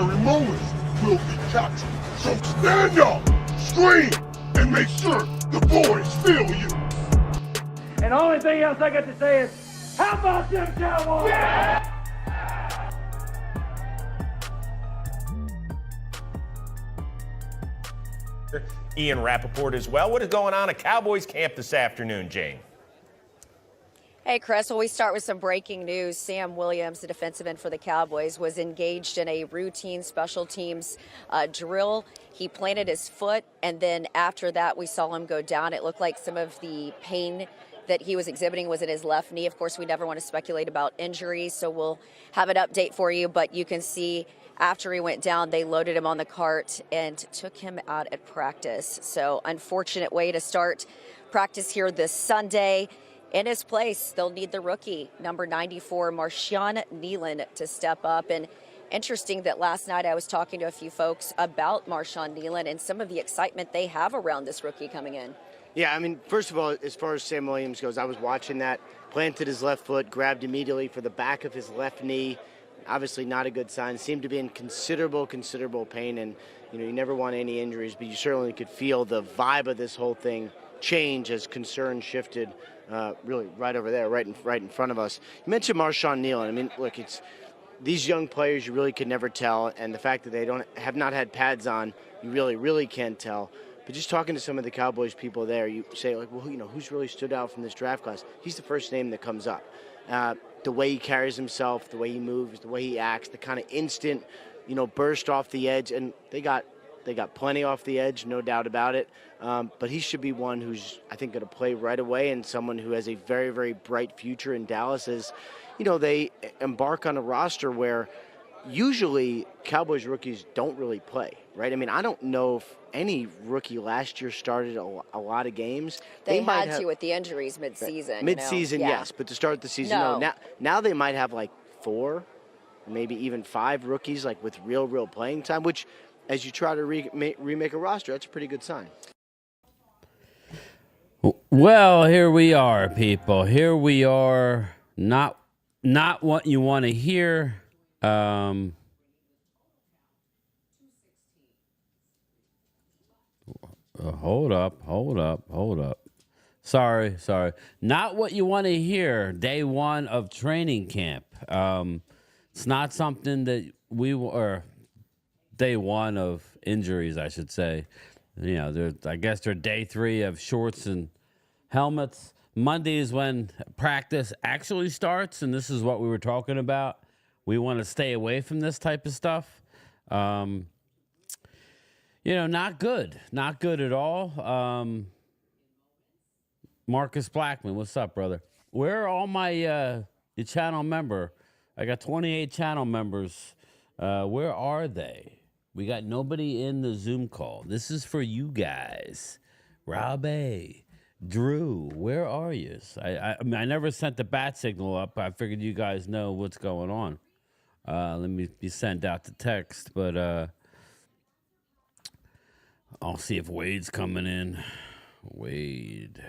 necessary moments will be captured. So stand up, scream, and make sure the boys feel you. And the only thing else I got to say is, how about them Cowboys? Yeah! Ian Rappaport as well. What is going on at Cowboys camp this afternoon, Jane? Hey, Chris. Well, we start with some breaking news. Sam Williams, the defensive end for the Cowboys, was engaged in a routine special teams drill. He planted his foot, and then after that, we saw him go down. It looked like some of the pain that he was exhibiting was in his left knee. Of course, we never want to speculate about injuries, so we'll have an update for you. But you can see after he went down, they loaded him on the cart and took him out at practice. So unfortunate way to start practice here this Sunday. In his place, they'll need the rookie, number 94, Marshawn Nealon, to step up. And interesting that last night I was talking to a few folks about Marshawn Nealon and some of the excitement they have around this rookie coming in. Yeah, I mean, first of all, as far as Sam Williams goes, I was watching that, planted his left foot, grabbed immediately for the back of his left knee. Obviously not a good sign. Seemed to be in considerable pain, and, you know, you never want any injuries, but you certainly could feel the vibe of this whole thing change as concern shifted really right over there, right in front of us. You mentioned Marshawn Nealon. I mean, look, it's these young players you really could never tell, and the fact that they have not had pads on, you really can't tell. But just talking to some of the Cowboys people there, you say, like, well, you know, who's really stood out from this draft class? He's the first name that comes up. The way he carries himself, the way he moves, the way he acts, the kind of instant, you know, burst off the edge, and they got plenty off the edge, no doubt about it. But he should be one who's, I think, going to play right away, and someone who has a very bright future in Dallas as, you know, they embark on a roster where usually Cowboys rookies don't really play, right? I mean, I don't know if any rookie last year started a lot of games. They had to with the injuries mid-season. Mid-season, you know? yes, but to start the season, no. Now they might have like 4, maybe even 5 rookies like with real playing time, which as you try to remake a roster, that's a pretty good sign. Well, here we are, people. Here we are. Not what you want to hear. Hold up. Sorry. Not what you want to hear. Day 1 of training camp. It's not something that or day 1 of injuries, I should say. You know, I guess they're day 3 of shorts and helmets. Monday is when practice actually starts, and this is what we were talking about. We want to stay away from this type of stuff. You know, not good at all. Marcus Blackman, what's up, brother? Where are all my the channel member? I got 28 channel members. Where are they? We got nobody in the Zoom call. This is for you guys. Rob A, Drew, where are you? I mean, I never sent the bat signal up. I figured you guys know what's going on. Let me be sent out the text, but I'll see if Wade's coming in. Wade.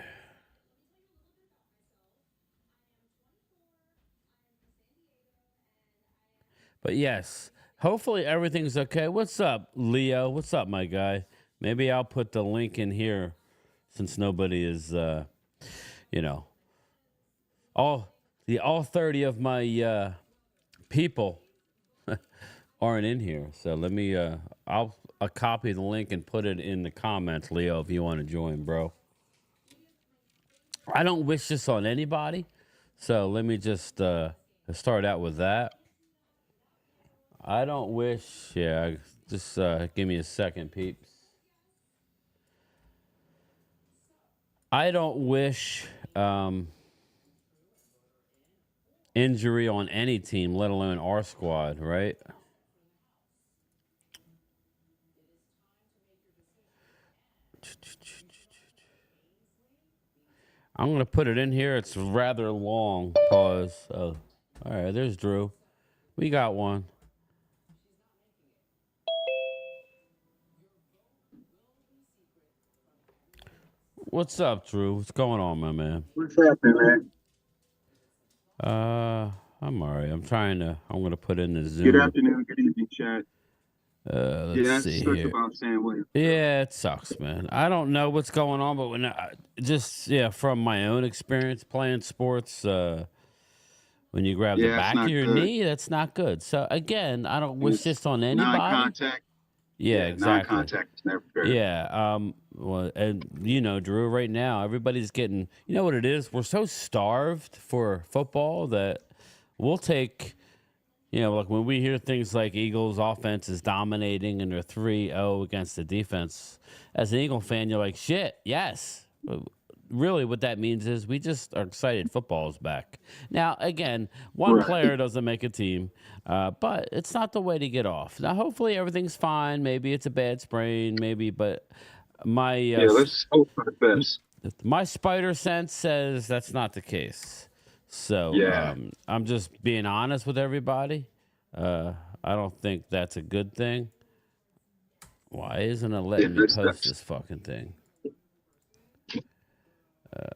But yes, hopefully everything's okay. What's up, Leo? What's up, my guy? Maybe I'll put the link in here since nobody is, you know, all 30 of my people aren't in here. So let me, I'll copy the link and put it in the comments, Leo, if you want to join, bro. I don't wish this on anybody. So let me just start out with that. I don't wish, just give me a second, peeps. I don't wish injury on any team, let alone our squad, right? I'm going to put it in here. It's rather long. Pause. Oh, all right, there's Drew. We got one. What's up, Drew? What's going on, my man? What's happening, man? I'm all right. I'm going to put in the Zoom. Good afternoon, good evening, chat. Let's see here. About Sam Williams. Yeah, it sucks, man. I don't know what's going on, but when from my own experience playing sports, when you grab the back of your knee, that's not good. So again, I don't wish this on anybody. Non-contact. Yeah, exactly. Non-contact is never fair. Yeah. Well, and Drew, right now everybody's getting. You know what it is? We're so starved for football that we'll take. Like when we hear things like Eagles offense is dominating and they're 3-0 against the defense, as an Eagle fan, you're like, shit, yes. Really what that means is we just are excited football is back. Now, again, one player doesn't make a team, but it's not the way to get off. Now, hopefully everything's fine. Maybe it's a bad sprain, but let's hope for the best. My spider sense says that's not the case. So I'm just being honest with everybody. I don't think that's a good thing. Why isn't it letting me post this fucking thing?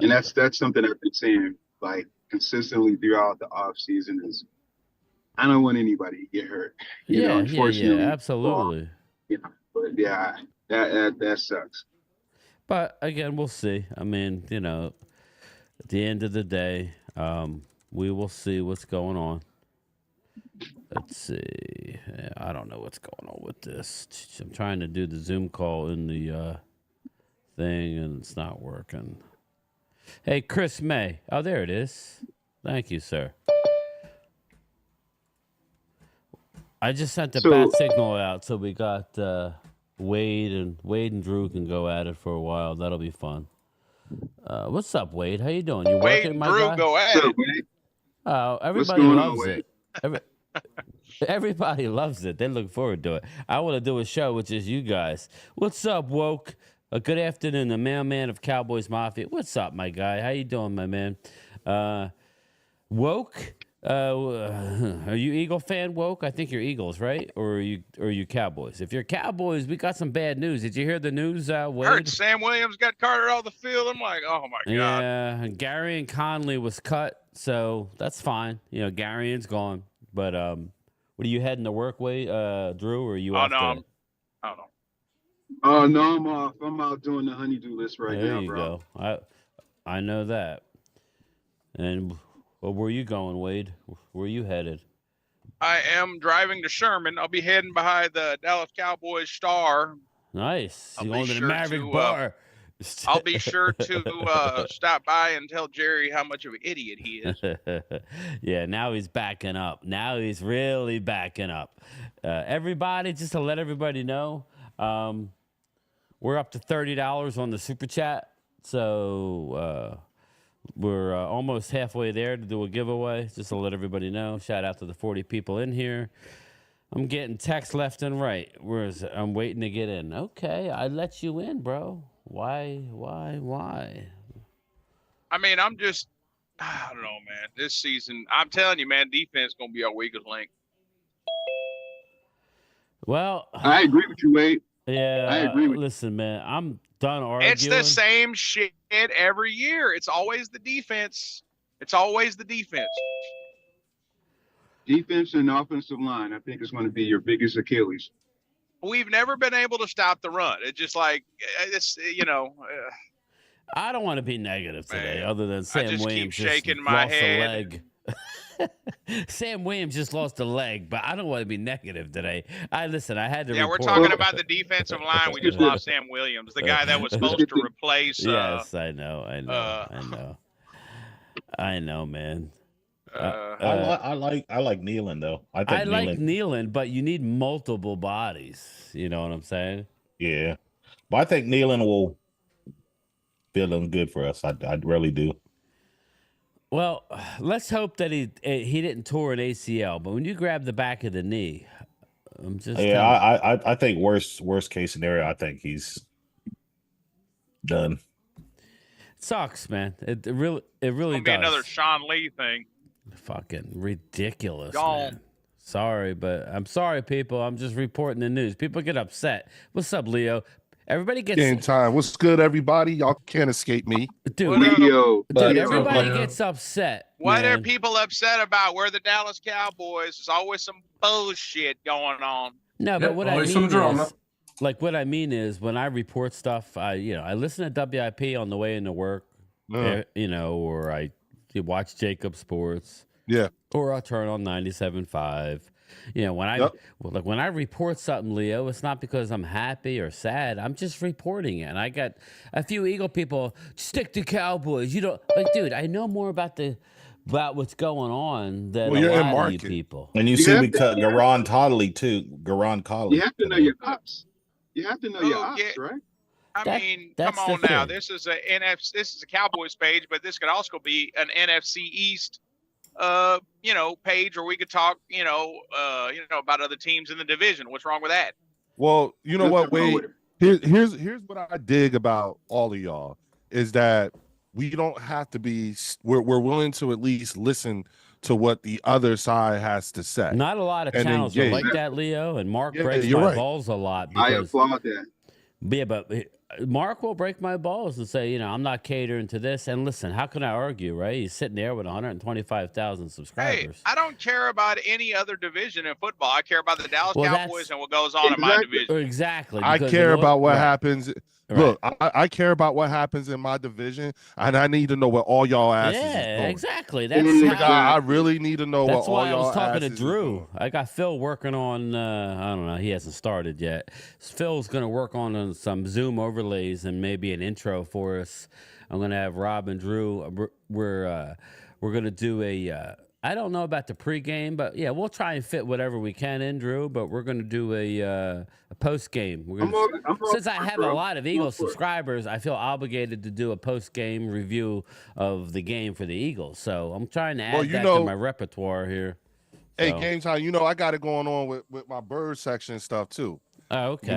And that's something I've been saying like consistently throughout the off season is I don't want anybody to get hurt. Unfortunately, absolutely. But that sucks. But again, we'll see. I mean, at the end of the day, we will see what's going on. Let's see. I don't know what's going on with this. I'm trying to do the Zoom call in the thing, and it's not working. Hey, Chris May. Oh, there it is. Thank you, sir. I just sent the bat signal out, so we got Wade and Drew can go at it for a while. That'll be fun. What's up, Wade? How you doing? You Wade working, and Drew guy? go at it. Oh, everybody loves it. Everybody loves it. They look forward to it. I want to do a show with just you guys. What's up, Woke? Good afternoon, the mailman of Cowboys Mafia. What's up, my guy? How you doing, my man? Woke? Are you Eagle fan, Woke? I think you're Eagles, right? Or are you Cowboys? If you're Cowboys, we got some bad news. Did you hear the news, Wade? Heard Sam Williams got carted off the field. I'm like, oh my god. Yeah, and Gary and Conley was cut, so that's fine. Gary's gone. But what are you heading to work, Wade, Drew? Or are you? I don't know. Oh no, I'm off. I'm out doing the honeydew list right now, bro. There you go. I know that. And where are you going, Wade? Where are you headed? I am driving to Sherman. I'll be heading behind the Dallas Cowboys Star. Nice. You going to the Maverick Bar? I'll be sure to stop by and tell Jerry how much of an idiot he is. Yeah, now he's backing up. Now he's really backing up. Everybody, just to let everybody know, we're up to $30 on the Super Chat. So we're almost halfway there to do a giveaway, just to let everybody know. Shout out to the 40 people in here. I'm getting texts left and right. I'm waiting to get in. Okay, I let you in, bro. Why? I mean, I don't know, man. This season, I'm telling you, man, defense going to be our weakest link. Well, I agree with you, Wade. Yeah, I agree with you. Listen, man, I'm done arguing. It's the same shit every year. It's always the defense. Defense and offensive line, I think, is going to be your biggest Achilles. We've never been able to stop the run. It's just like, I don't want to be negative today, other than Sam Williams keep shaking just my lost head. a leg. Sam Williams just lost a leg, but I don't want to be negative today. I had to. Yeah, we're talking about the defensive line. We just lost Sam Williams, the guy that was supposed to replace. Yes, I know, man. I like Nealon though. I like Nealon, but you need multiple bodies. You know what I'm saying? Yeah, but I think Nealon will feeling good for us. I really do. Well, let's hope that he didn't tore an ACL. But when you grab the back of the knee, I'm just I think worst case scenario. I think he's done. Sucks, man. It really does. Be another Sean Lee thing. Fucking ridiculous, Gone. man. Sorry, but I'm sorry, people. I'm just reporting the news. People get upset. What's up, Leo? Everybody gets game time. What's good, everybody? Y'all can't escape me. Dude, everybody gets upset. What are people upset about? We're the Dallas Cowboys. There's always some bullshit going on. No, but what I always some mean drama. is, like, what I mean is when I report stuff, I listen to WIP on the way into work, or I watch Jacob Sports, or I'll turn on 97.5. When I report something, Leo, it's not because I'm happy or sad. I'm just reporting it. And I got a few Eagle people, stick to Cowboys. You don't dude. I know more about what's going on than a lot of you people. And you see, we cut Garon Toddley too. Garon Colley. You have to know your ops. You have to know your ops, right? I mean, come on now. This is a NFC. This is a Cowboys page, but this could also be an NFC East, page where we could talk, about other teams in the division. What's wrong with that? Well, you know what, Wade? Here's what I dig about all of y'all is that we don't have to be. We're willing to at least listen to what the other side has to say. Not a lot of channels are like that, Leo, and Mark breaks my balls a lot. I applaud that. Yeah, but Mark will break my balls and say, I'm not catering to this. And listen, how can I argue, right? He's sitting there with 125,000 subscribers. Hey, I don't care about any other division in football. I care about the Dallas Cowboys and what goes on in my division. Exactly. I care about what happens. Right. Look, I care about what happens in my division, and I need to know what all y'all asses is doing. Exactly. I really need to know what all y'all asses. That's why I was talking to Drew. I got Phil working on, I don't know, he hasn't started yet. Phil's going to work on some Zoom overlays and maybe an intro for us. I'm going to have Rob and Drew. We're going to do I don't know about the pregame, but yeah, we'll try and fit whatever we can in, Drew. But we're going to do a post game. Since I have a lot of Eagles subscribers, I feel obligated to do a post game review of the game for the Eagles. So I'm trying to add that to my repertoire here. Hey, Game Time, I got it going on with my bird section stuff too. Oh, okay.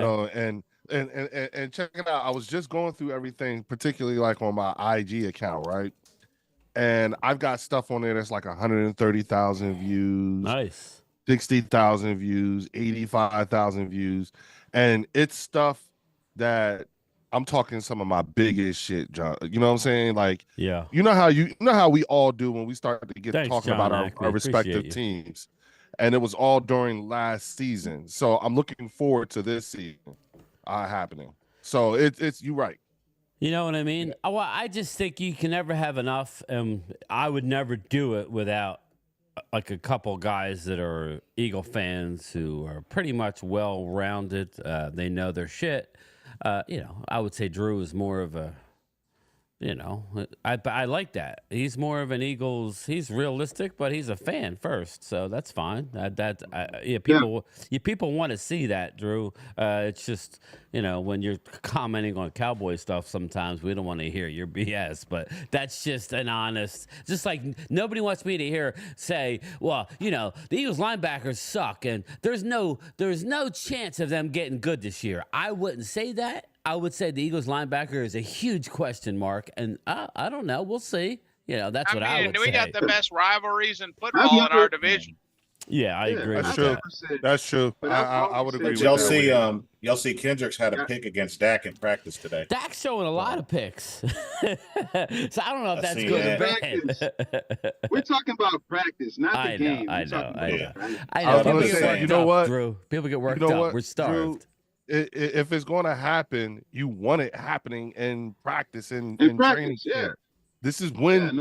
And check it out. I was just going through everything, particularly like on my IG account, right? And I've got stuff on there that's like 130,000 views. Nice. 60,000 views, 85,000 views. And it's stuff that I'm talking some of my biggest shit, John. You know what I'm saying? Like, yeah. You know how we all do when we start to get talking about our respective teams. And it was all during last season. So I'm looking forward to this season happening. So it's you right. You know what I mean? Well, I just think you can never have enough. I would never do it without like a couple guys that are Eagle fans who are pretty much well-rounded. They know their shit. I would say Drew is more of a, I like that. He's more of an Eagles. He's realistic, but he's a fan first, so that's fine. People want to see that, Drew. It's just when you're commenting on Cowboy stuff, sometimes we don't want to hear your BS. But that's just an honest. Just like nobody wants me to say, well, the Eagles linebackers suck, and there's no chance of them getting good this year. I wouldn't say that. I would say the Eagles linebacker is a huge question mark, and I don't know. We'll see. That's what I would say. We got the best rivalries in football in our division. Yeah, I agree. That's true. That's true. I would agree with that. Y'all see Kendricks had a pick against Dak in practice today. Dak's showing a lot of picks. So I don't know if that's good or bad. We're talking about practice, not the game. I know. People get worked up, Drew. People get worked up. We're starved. Drew, if it's going to happen, you want it happening in practice and in training. Yeah. This is when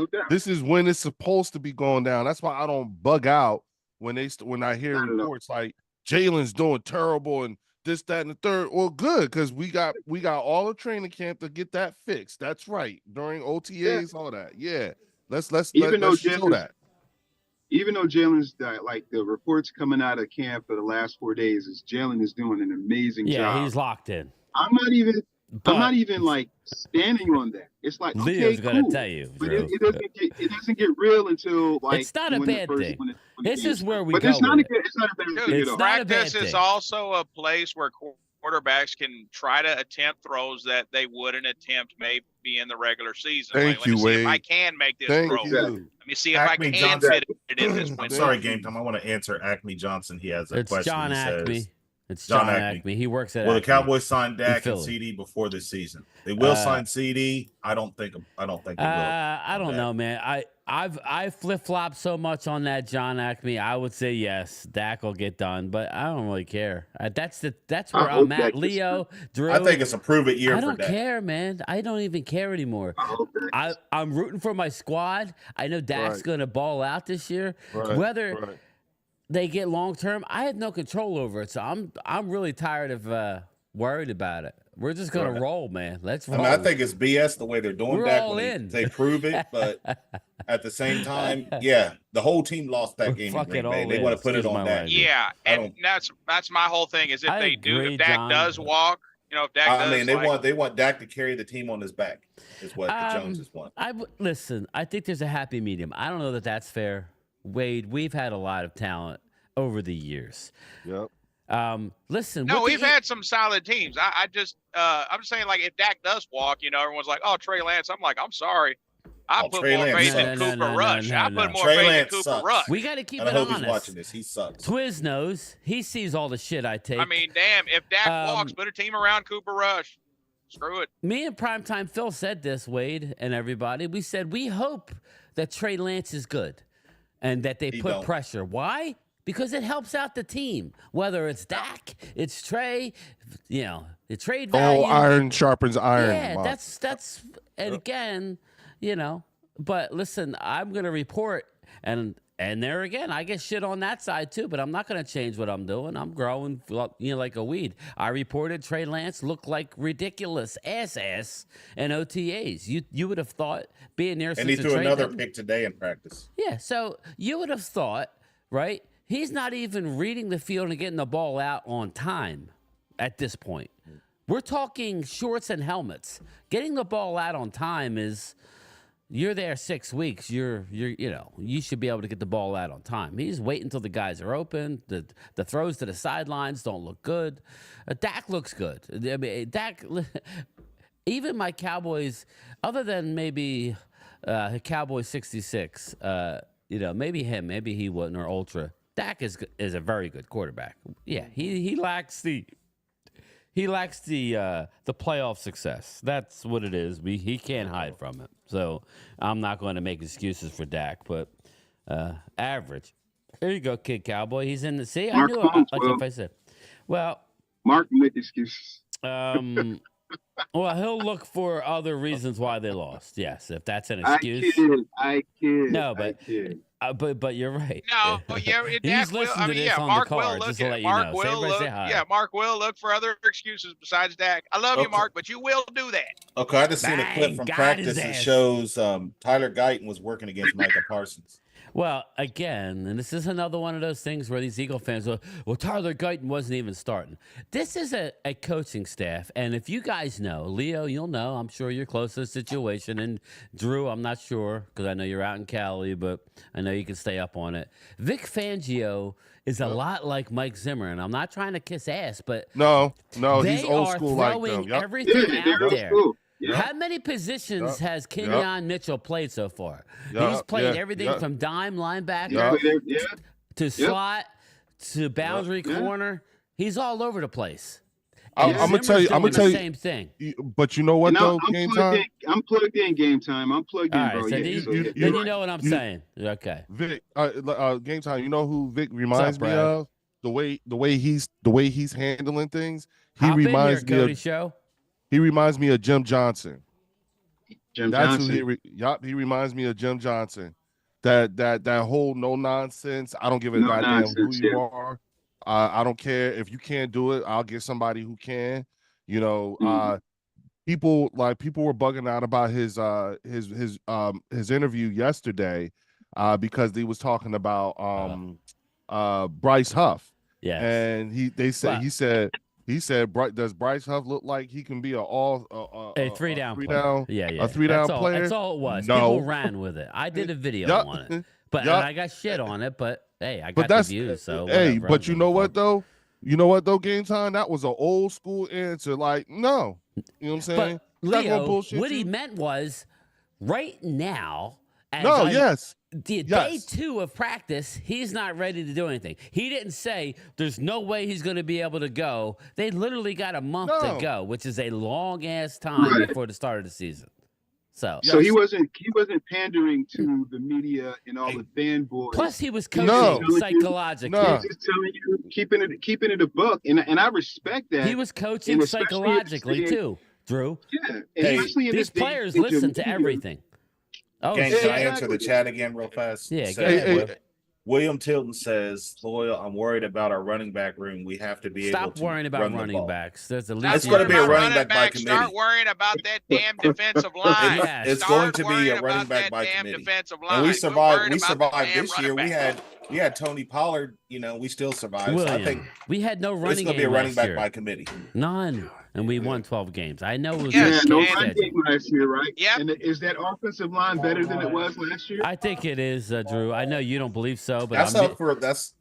it's supposed to be going down. That's why I don't bug out when I hear reports like Jalen's doing terrible and this, that, and the third. Well, good, because we got all the training camp to get that fixed. That's right. During OTAs, all that. Yeah. Let's show that. Even though Jalen's like the reports coming out of camp for the last 4 days is Jalen is doing an amazing job. Yeah, he's locked in. I'm not even like standing on that. It's like Leo's gonna tell you, but it doesn't get real until like it's not a bad thing. This is where we but go. It's not a bad thing at all. Practice is also a place where quarterbacks can try to attempt throws that they wouldn't attempt maybe in the regular season. Thank you, let me Wade. see if I can make this throw. Let me see if I can fit it in this window. Sorry, Game Time. I want to answer Acme Johnson. He has a question. John Acme. It's John Acme. He works at. Well, the Cowboys signed Dak and CD before this season. They will sign CD. I don't think they will. I don't know, man. I flip flop so much on that, John Acme. I would say yes, Dak will get done, but I don't really care. That's where I'm at. Leo, Drew. I think it's a prove it year. I don't care, man. I don't even care anymore. I'm rooting for my squad. I know Dak's going to ball out this year. Whether they get long term, I have no control over it. So I'm really tired of worried about it. We're just gonna roll, man. Let's roll. I think it's BS the way they're doing that all when they prove it, but at the same time, yeah, the whole team lost that game. They want to put it on that. Yeah, and that's my whole thing is if Dak does walk, if Dak does, they want Dak to carry the team on his back. Is what the Joneses want. Listen, I think there's a happy medium. I don't know that that's fair, Wade. We've had a lot of talent over the years. Yep. Listen. No, we've had some solid teams. I'm just saying, like, if Dak does walk, everyone's like, "Oh, Trey Lance." I'm like, I'm sorry. I put more faith in Cooper Rush. I put more faith in Cooper Rush. We got to keep it honest. I hope honest. He's watching this. He sucks. Twiz knows. He sees all the shit I take. I mean, damn. If Dak walks, put a team around Cooper Rush. Screw it. Me and Primetime Phil said this, Wade, and everybody. We said we hope that Trey Lance is good and that they put pressure. Why? Because it helps out the team. Whether it's Dak, it's Trey, the trade value. Oh, iron sharpens iron. Yeah, that's and again, but listen, I'm gonna report and there again, I get shit on that side too, but I'm not gonna change what I'm doing. I'm growing like a weed. I reported Trey Lance looked like ridiculous ass and OTAs. You would have thought being there and he threw another pick today in practice. Yeah, so you would have thought, right? He's not even reading the field and getting the ball out on time at this point. We're talking shorts and helmets. Getting the ball out on time is you're there 6 weeks. You should be able to get the ball out on time. He's waiting until the guys are open. The throws to the sidelines don't look good. Dak looks good. I mean, Dak, even my Cowboys, other than maybe Cowboys 66, maybe him, maybe he wouldn't, or Ultra. Dak is a very good quarterback. Yeah, he lacks the playoff success. That's what it is. He can't hide from it. So I'm not going to make excuses for Dak, but average. There you go, Kid Cowboy. He's in the see. I knew it. Like if I said, well, Mark make excuses. Well, he'll look for other reasons why they lost. Yes, if that's an excuse. I kid. No, but you're right. No, he's listening to this on the car. Just to let you know. Mark will look for other excuses besides Dak. I love you, Mark, but you will do that. Okay, I just seen a clip from practice that shows Tyler Guyton was working against Micah Parsons. Well, again, and this is another one of those things where these Eagle fans go, well, Tyler Guyton wasn't even starting. This is a coaching staff, and if you guys know, Leo, you'll know, I'm sure you're close to the situation, and Drew, I'm not sure, because I know you're out in Cali, but I know you can stay up on it. Vic Fangio is a lot like Mike Zimmer, and I'm not trying to kiss ass, but no, he's old school like them. They are throwing everything out there. Yep. How many positions has Kenyon Mitchell played so far? He's played everything from dime linebacker to slot to boundary corner. He's all over the place. I'm gonna tell you the same thing. But you know what though? Game time. I'm plugged in. Game time. I'm plugged in, bro. So you know what I'm saying. Okay. Vic, game time. You know who Vic reminds me of? The way he's handling things. He reminds me of show. He reminds me of Jim Johnson. He reminds me of Jim Johnson. That whole no nonsense. I don't give a goddamn who you are. I don't care if you can't do it. I'll get somebody who can. People were bugging out about his interview yesterday because he was talking about Bryce Huff. Yeah, and he said. He said, "Does Bryce Huff look like he can be a three down player? A three down player? That's all it was. No. People ran with it. I did a video on it, but and I got shit on it. But hey, I got the views. So whatever. But you know what though? Game time. That was an old school answer. Like no, you know what I'm saying? But Leo, what he meant was right now. Day 2 of practice, he's not ready to do anything. He didn't say there's no way he's going to be able to go. They literally got a month to go, which is a long-ass time before the start of the season. So he wasn't pandering to the media and all the fanboys. Plus, he was coaching psychologically. He's just telling you, keeping it a book, and I respect that. He was coaching psychologically too, Drew. Yeah, these players listen to everything. Oh, can I answer the chat again real fast? Yeah, go ahead. William Tilton says, Loyal, I'm worried about our running back room. We have to be able to stop worrying about running backs. There's the least. It's going to be a running back by committee. Start worrying about that damn defensive line. It's going to be a running back by committee. And we survived this year. We had Tony Pollard. We still survived. William, so I think we had no running game. It's going to be a running back by committee. None. And we won 12 games. I know it was no running game last year, right? Yeah. And is that offensive line better than it was last year? I think it is, Drew. I know you don't believe so, but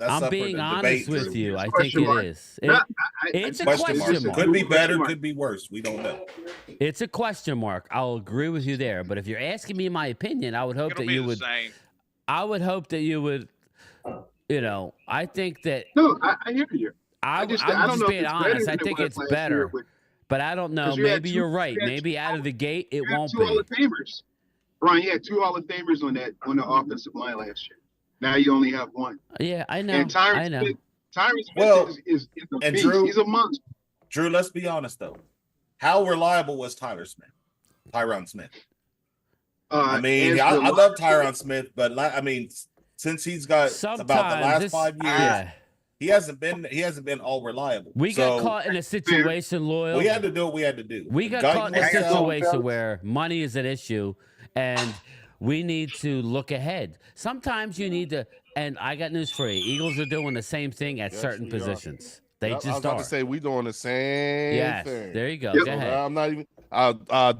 I'm being honest with you. I think it is. It's a question mark. Could be better, could be worse. We don't know. It's a question mark. I'll agree with you there. But if you're asking me my opinion, I would hope that you would. I would hope that you would. I think that. No, I hear you. I'm just being honest. I think it's better. But I don't know. Maybe you're right. Maybe out of the gate, it won't be. Two Hall of Famers. Brian, you had 2 Hall of Famers on the offensive line last year. Now you only have 1. Yeah, I know. And Tyron Smith is a beast. Drew, he's a monster. Drew, let's be honest, though. How reliable was Tyron Smith? I love Tyron Smith, but since he's got about the last 5 years, he hasn't been all reliable. We got caught in a situation, Loyal. We had to do what we had to do. We got caught in a situation where money is an issue, and we need to look ahead. Sometimes you need to, and I got news for you. Eagles are doing the same thing at certain positions. They just are. I was about to say we doing the same thing. There you go. Go ahead. I'm not even.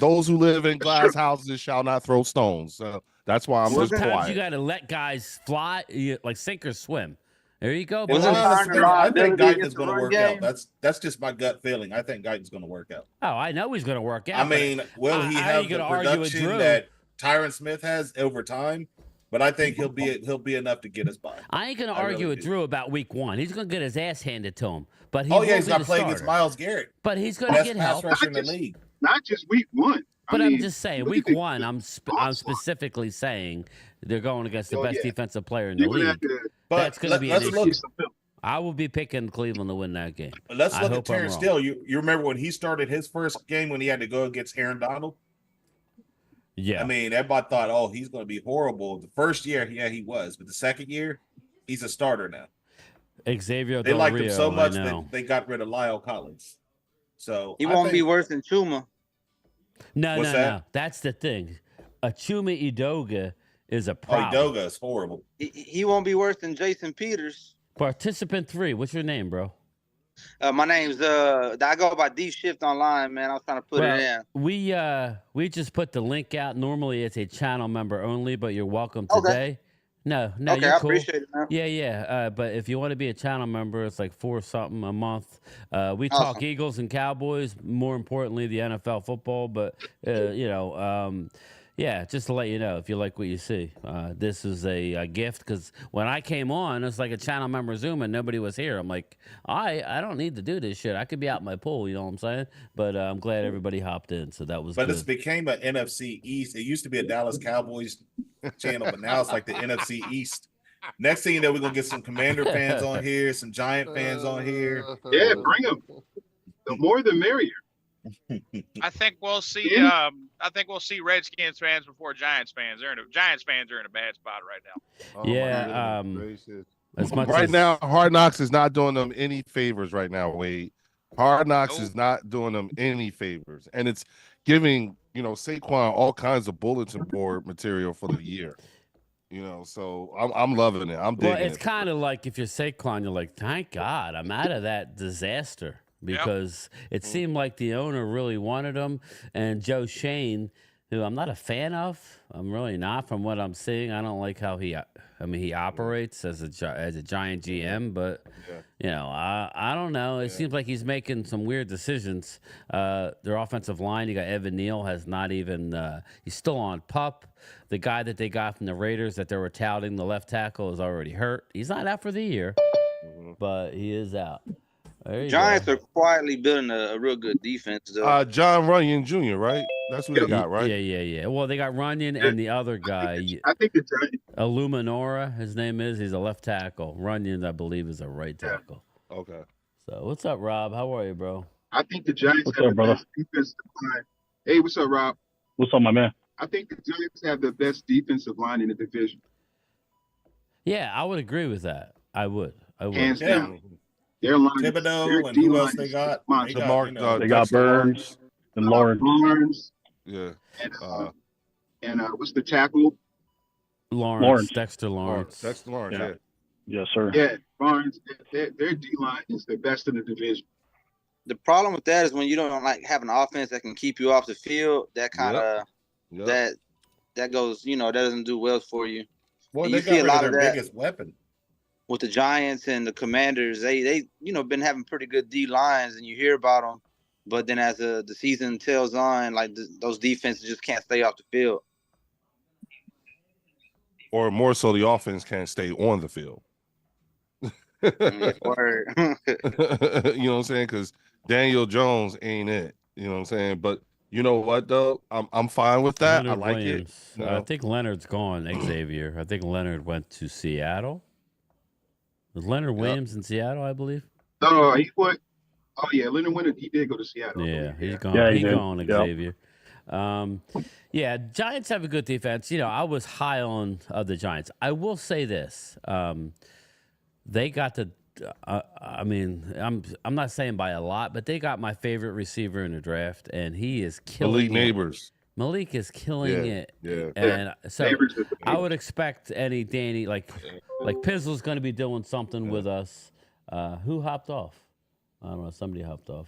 Those who live in glass houses shall not throw stones. So that's why I'm just quiet. Sometimes you got to let guys fly, like sink or swim. There you go. I think Guyton's going to work out. That's just my gut feeling. I think Guyton's going to work out. Oh, I know he's going to work out. Will he have the production that Tyron Smith has over time? But I think he'll be enough to get us by. I ain't going to argue with Drew about week 1. He's going to get his ass handed to him. But he's not playing against Myles Garrett. But he's going to get help. Best rusher in the league. Not just week 1. But I'm just saying, week 1, I'm specifically saying they're going against the best defensive player in the league. That's going to be an issue. I will be picking Cleveland to win that game. Let's look at Terrence Steele. You remember when he started his first game when he had to go against Aaron Donald? Yeah. Everybody thought, he's going to be horrible. The first year, he was. But the second year, he's a starter now. Xavier They liked him so much that they got rid of Lyle Collins. So he won't be worse than Chuma. No. That's the thing. A Chuma Edoga is a problem. Edoga is horrible. He won't be worse than Jason Peters. Participant 3. What's your name, bro? My name's I go by D Shift online, man. I was trying to put it in. We just put the link out. Normally it's a channel member only, but you're welcome today. No, okay, you're I cool. appreciate it, man. Yeah. But if you want to be a channel member, it's like $4 something a month. We talk Eagles and Cowboys, more importantly, the NFL football. But just to let you know, if you like what you see, this is a gift. Because when I came on, it's like a channel member Zoom and nobody was here. I'm like, I don't need to do this shit. I could be out in my pool, you know what I'm saying? But I'm glad everybody hopped in. So that was good. This became an NFC East. It used to be a Dallas Cowboys channel, but now it's like the NFC East. Next thing you know, we're going to get some Commander fans on here, some Giant fans on here. Yeah, bring them. The more the merrier. I think we'll see. Redskins fans before Giants fans. Giants fans are in a bad spot right now. Right now, Hard Knocks is not doing them any favors right now, Wade. Hard Knocks is not doing them any favors, and it's giving Saquon all kinds of bulletin board material for the year. So I'm loving it. I'm digging it. Well, it's kind of like if you're Saquon, you're like, thank God I'm out of that disaster. Because it seemed like the owner really wanted him, and Joe Shane, who I'm not a fan of, I'm really not from what I'm seeing. I don't like how he operates as a Giant GM, but I don't know. It seems like he's making some weird decisions. Their offensive line, you got Evan Neal, has not even. He's still on PUP. The guy that they got from the Raiders that they were touting, the left tackle, is already hurt. He's not out for the year, but he is out. Giants are quietly building a real good defense, though. John Runyon Jr., right? That's who they got, right? Yeah. Well, they got Runyon and the other guy. I think it's right. Illuminora, his name is. He's a left tackle. Runyon, I believe, is a right tackle. Okay. So what's up, Rob? How are you, bro? I think the Giants have the best defensive line. Hey, what's up, Rob? What's up, my man? I think the Giants have the best defensive line in the division. Yeah, I would agree with that. I would. Hands down. Their line, Thibodeau and who else they got? They got Burns and Lawrence. Barnes. Yeah. And what's the tackle? Lawrence. Dexter Lawrence. Dexter Lawrence, yeah. Yes, sir. Yeah, Barnes. Their D-line is the best in the division. The problem with that is when you don't like have an offense that can keep you off the field, that kind of that goes, that doesn't do well for you. Well, you see a lot of their biggest weapon with the Giants and the Commanders. They been having pretty good D lines, and you hear about them, but then as the season tails on, like those defenses just can't stay off the field. Or more so, the offense can't stay on the field. You know what I'm saying? Because Daniel Jones ain't it. You know what I'm saying? But you know what though? I'm fine with that. Leonard I like Williams. it. I think Leonard's gone. Xavier. I think Leonard went to Seattle. Was Leonard Williams in Seattle? I believe. No, he went. Oh yeah, Leonard Williams. He did go to Seattle. Yeah, he's gone. Yeah, he's gone. Xavier. Giants have a good defense. I was high on the Giants. I will say this: they got the. I'm not saying by a lot, but they got my favorite receiver in the draft, and he is killing Neighbors. Malik is killing it. Yeah. And so I would expect any Danny like Pizzle's going to be doing something with us. Who hopped off? I don't know. Somebody hopped off.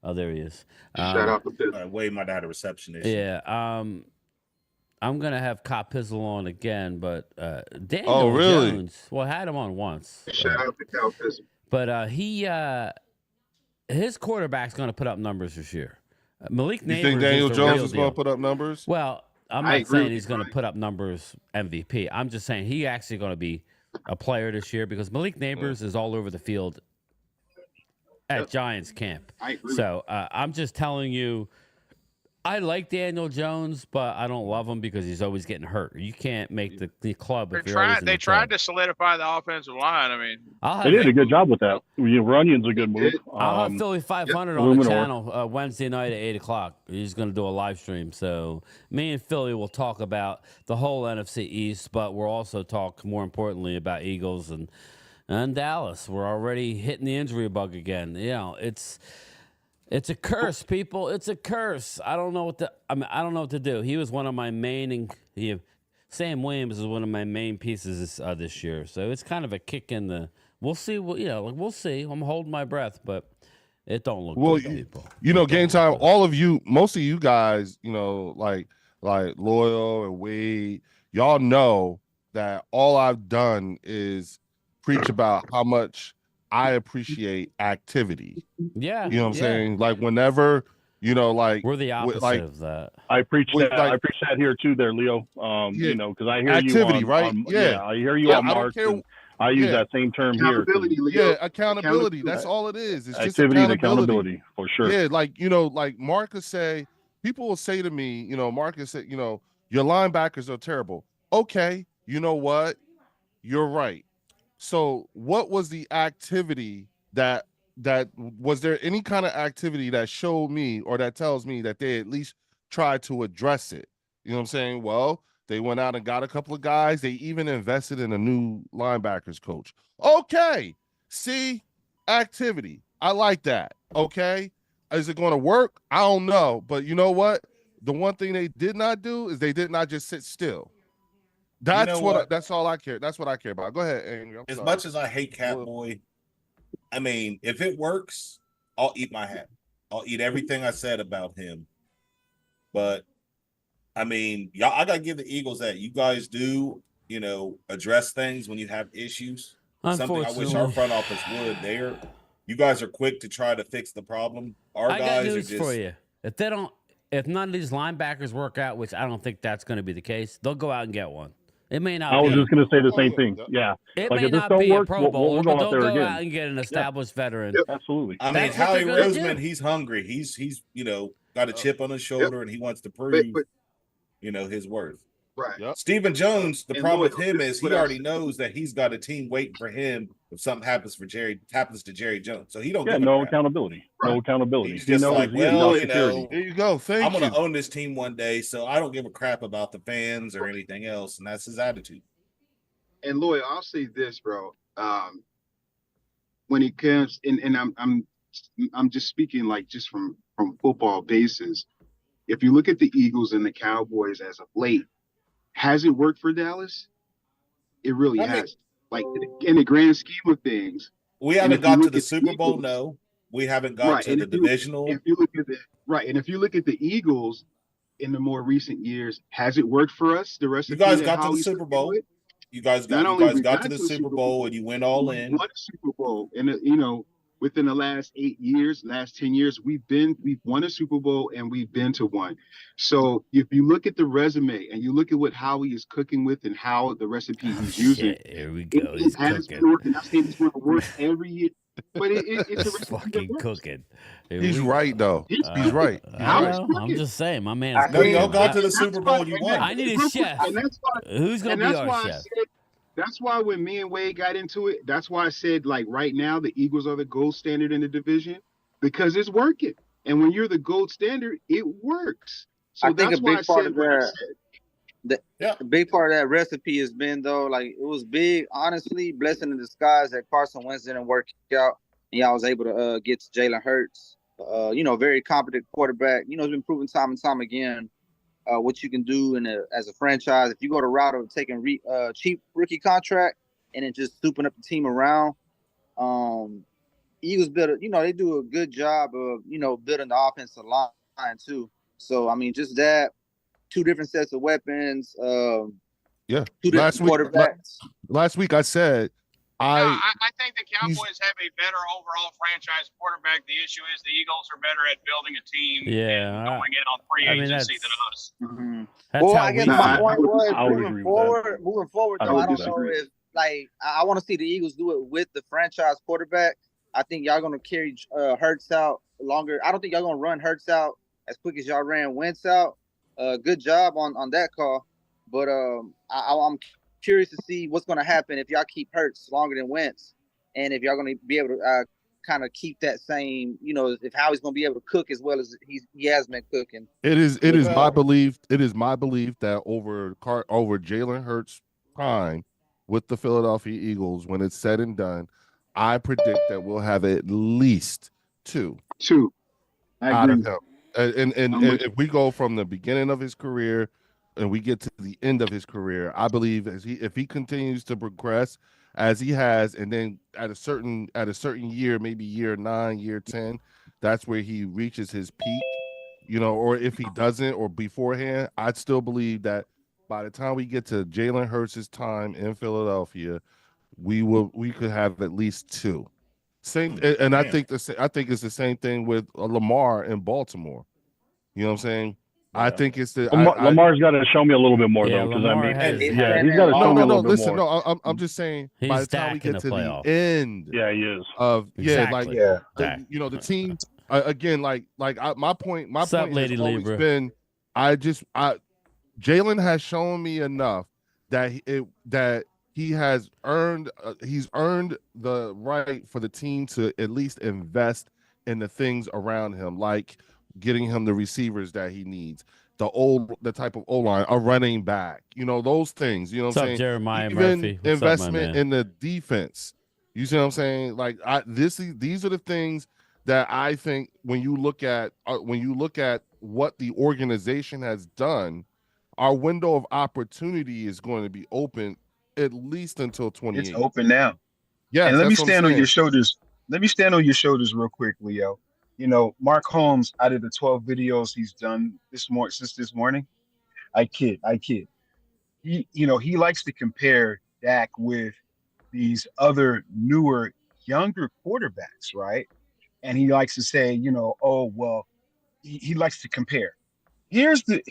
Oh, there he is. Shout out to Pizzle. Wade might have had a reception issue. Yeah. I'm gonna have Cop Pizzle on again, but Daniel Jones. Well, I had him on once. Shout out to Cal Pizzle. But his quarterback's gonna put up numbers this year. Malik Neighbors. You think Daniel Jones is gonna put up numbers? Well, I'm not saying he's gonna put up numbers MVP. I'm just saying he's actually gonna be a player this year because Malik Neighbors is all over the field at Giants camp. I agree. So I'm just telling you. I like Daniel Jones, but I don't love him because he's always getting hurt. You can't make the club if you're always in the tried club. to solidify the offensive line. I mean, they did a good job with that. Runyon's a good move. I'll have Philly 500 on the channel Wednesday night at 8 o'clock. He's going to do a live stream. So me and Philly will talk about the whole NFC East, but we'll also talk, more importantly, about Eagles and Dallas. We're already hitting the injury bug again. It's a curse, people. It's a curse. I don't know what to do. He was one of my main. Sam Williams is one of my main pieces this year. So it's kind of a kick in the. We'll see. We'll see. I'm holding my breath, but it don't look good, people. Game time. All of you, most of you guys, like Loyal and Wade, y'all know that all I've done is preach about how much I appreciate activity. Yeah. You know what I'm saying? Like whenever, we're the opposite of that. I preach that. I preach that here too there, Leo. Because I hear activity, you right? I hear you on Marks. I use that same term here. Yeah, accountability. That's all it is. It's activity just and accountability for sure. Yeah, like Marcus say, people will say to me, Marcus said, your linebackers are terrible. Okay, you know what? You're right. So what was the activity that was there any kind of activity that showed me or that tells me that they at least tried to address it? You know what I'm saying? Well, they went out and got a couple of guys. They even invested in a new linebackers coach. Okay. See, activity. I like that. Okay. Is it going to work? I don't know. But you know what? The one thing they did not do is they did not just sit still. That's that's all I care. That's what I care about. Go ahead, Andrew. As much as I hate Catboy, I mean, if it works, I'll eat my hat. I'll eat everything I said about him. But I mean, y'all, I gotta give the Eagles that. You guys do, address things when you have issues. Something I wish our front office would. You guys are quick to try to fix the problem. I got news for you. If none of these linebackers work out, which I don't think that's going to be the case, they'll go out and get one. It may not. I was just going to say the same thing. Yeah. It may not be a Pro Bowl, but they'll go out and get an established veteran. Absolutely. I mean, Howie Roseman, he's hungry. He's got a chip on his shoulder, and he wants to prove, his worth. Right. Yep. Stephen Jones, the problem with him is he already knows that he's got a team waiting for him if something happens to Jerry Jones. So he don't give no accountability. Right. No accountability. He's just like, well, there you go. I'm going to own this team one day, so I don't give a crap about the fans or anything else, and that's his attitude. And Lloyd, I'll say this, bro. When it comes, and I'm just speaking like just from football basis. If you look at the Eagles and the Cowboys as of late, has it worked for Dallas? It really has. Like in the grand scheme of things, we haven't got to the Super Bowl. No, we haven't got to the divisional. If you look at and if you look at the Eagles in the more recent years, has it worked for us? The rest you of guys got to the Super Bowl. You guys got to the Super Bowl, and you went all in. Won a Super Bowl, and within the last 8 years, last 10 years, we've won a Super Bowl and we've been to one. So if you look at the resume and you look at what Howie is cooking with and how the recipe he's using, here we go. He's cooking. I'm saying it's going to work every year. But it's a fucking cooking. He's right though. He's right. I'm just saying, my man's. Y'all got to the Super Bowl. You won. I need a chef. Who's gonna be our chef? That's why when me and Wade got into it, that's why I said, like, right now, the Eagles are the gold standard in the division because it's working. And when you're the gold standard, it works. So I think a big part of the big part of that recipe has been, though, like, it was big, honestly, blessing in disguise that Carson Wentz didn't work out. And y'all was able to get to Jalen Hurts, very competent quarterback. He's been proven time and time again. What you can do as a franchise. If you go the route of taking cheap rookie contract and then just souping up the team around, Eagles they do a good job of, building the offensive line too. So, I mean, just that, two different sets of weapons. Two different quarterbacks. Last week I said, I think the Cowboys have a better overall franchise quarterback. The issue is the Eagles are better at building a team and going in on free agency than us. Mm-hmm. Well, I guess my point was moving forward, though, I don't know if, like, I want to see the Eagles do it with the franchise quarterback. I think y'all going to carry Hurts out longer. I don't think y'all going to run Hurts out as quick as y'all ran Wentz out. Good job on that call. But I'm curious to see what's going to happen if y'all keep Hurts longer than Wentz, and if y'all going to be able to kind of keep that same, if Howie's going to be able to cook as well as he has been cooking. It is my belief. It is my belief that over Jalen Hurts' time with the Philadelphia Eagles, when it's said and done, I predict that we'll have at least two out of him. And if we go from the beginning of his career and we get to the end of his career, I believe if he continues to progress as he has, and then at a certain year, maybe year 9, year 10, that's where he reaches his peak, or if he doesn't or beforehand, I'd still believe that by the time we get to Jalen Hurts' time in Philadelphia, we could have at least two. And I think it's the same thing with Lamar in Baltimore. You know what I'm saying? I think it's Lamar's got to show me a little bit more though, because he's got to show me a little bit more. No, I'm just saying. By the time we get to the end, he is the team again. My point has always been, Jalen has shown me enough that he has earned the right for the team to at least invest in the things around him, like getting him the receivers that he needs, the type of O-line, a running back, those things, what I'm saying? Jeremiah Even Murphy. investment in the defense. You see what I'm saying? Like these are the things that I think when you look at what the organization has done, our window of opportunity is going to be open at least until 28. It's open now. Yeah. And let me stand on your shoulders. Let me stand on your shoulders real quick, Leo. Mark Holmes, out of the 12 videos he's done since this morning, I kid. He likes to compare Dak with these other newer, younger quarterbacks, right? And he likes to say, he likes to compare. Here's the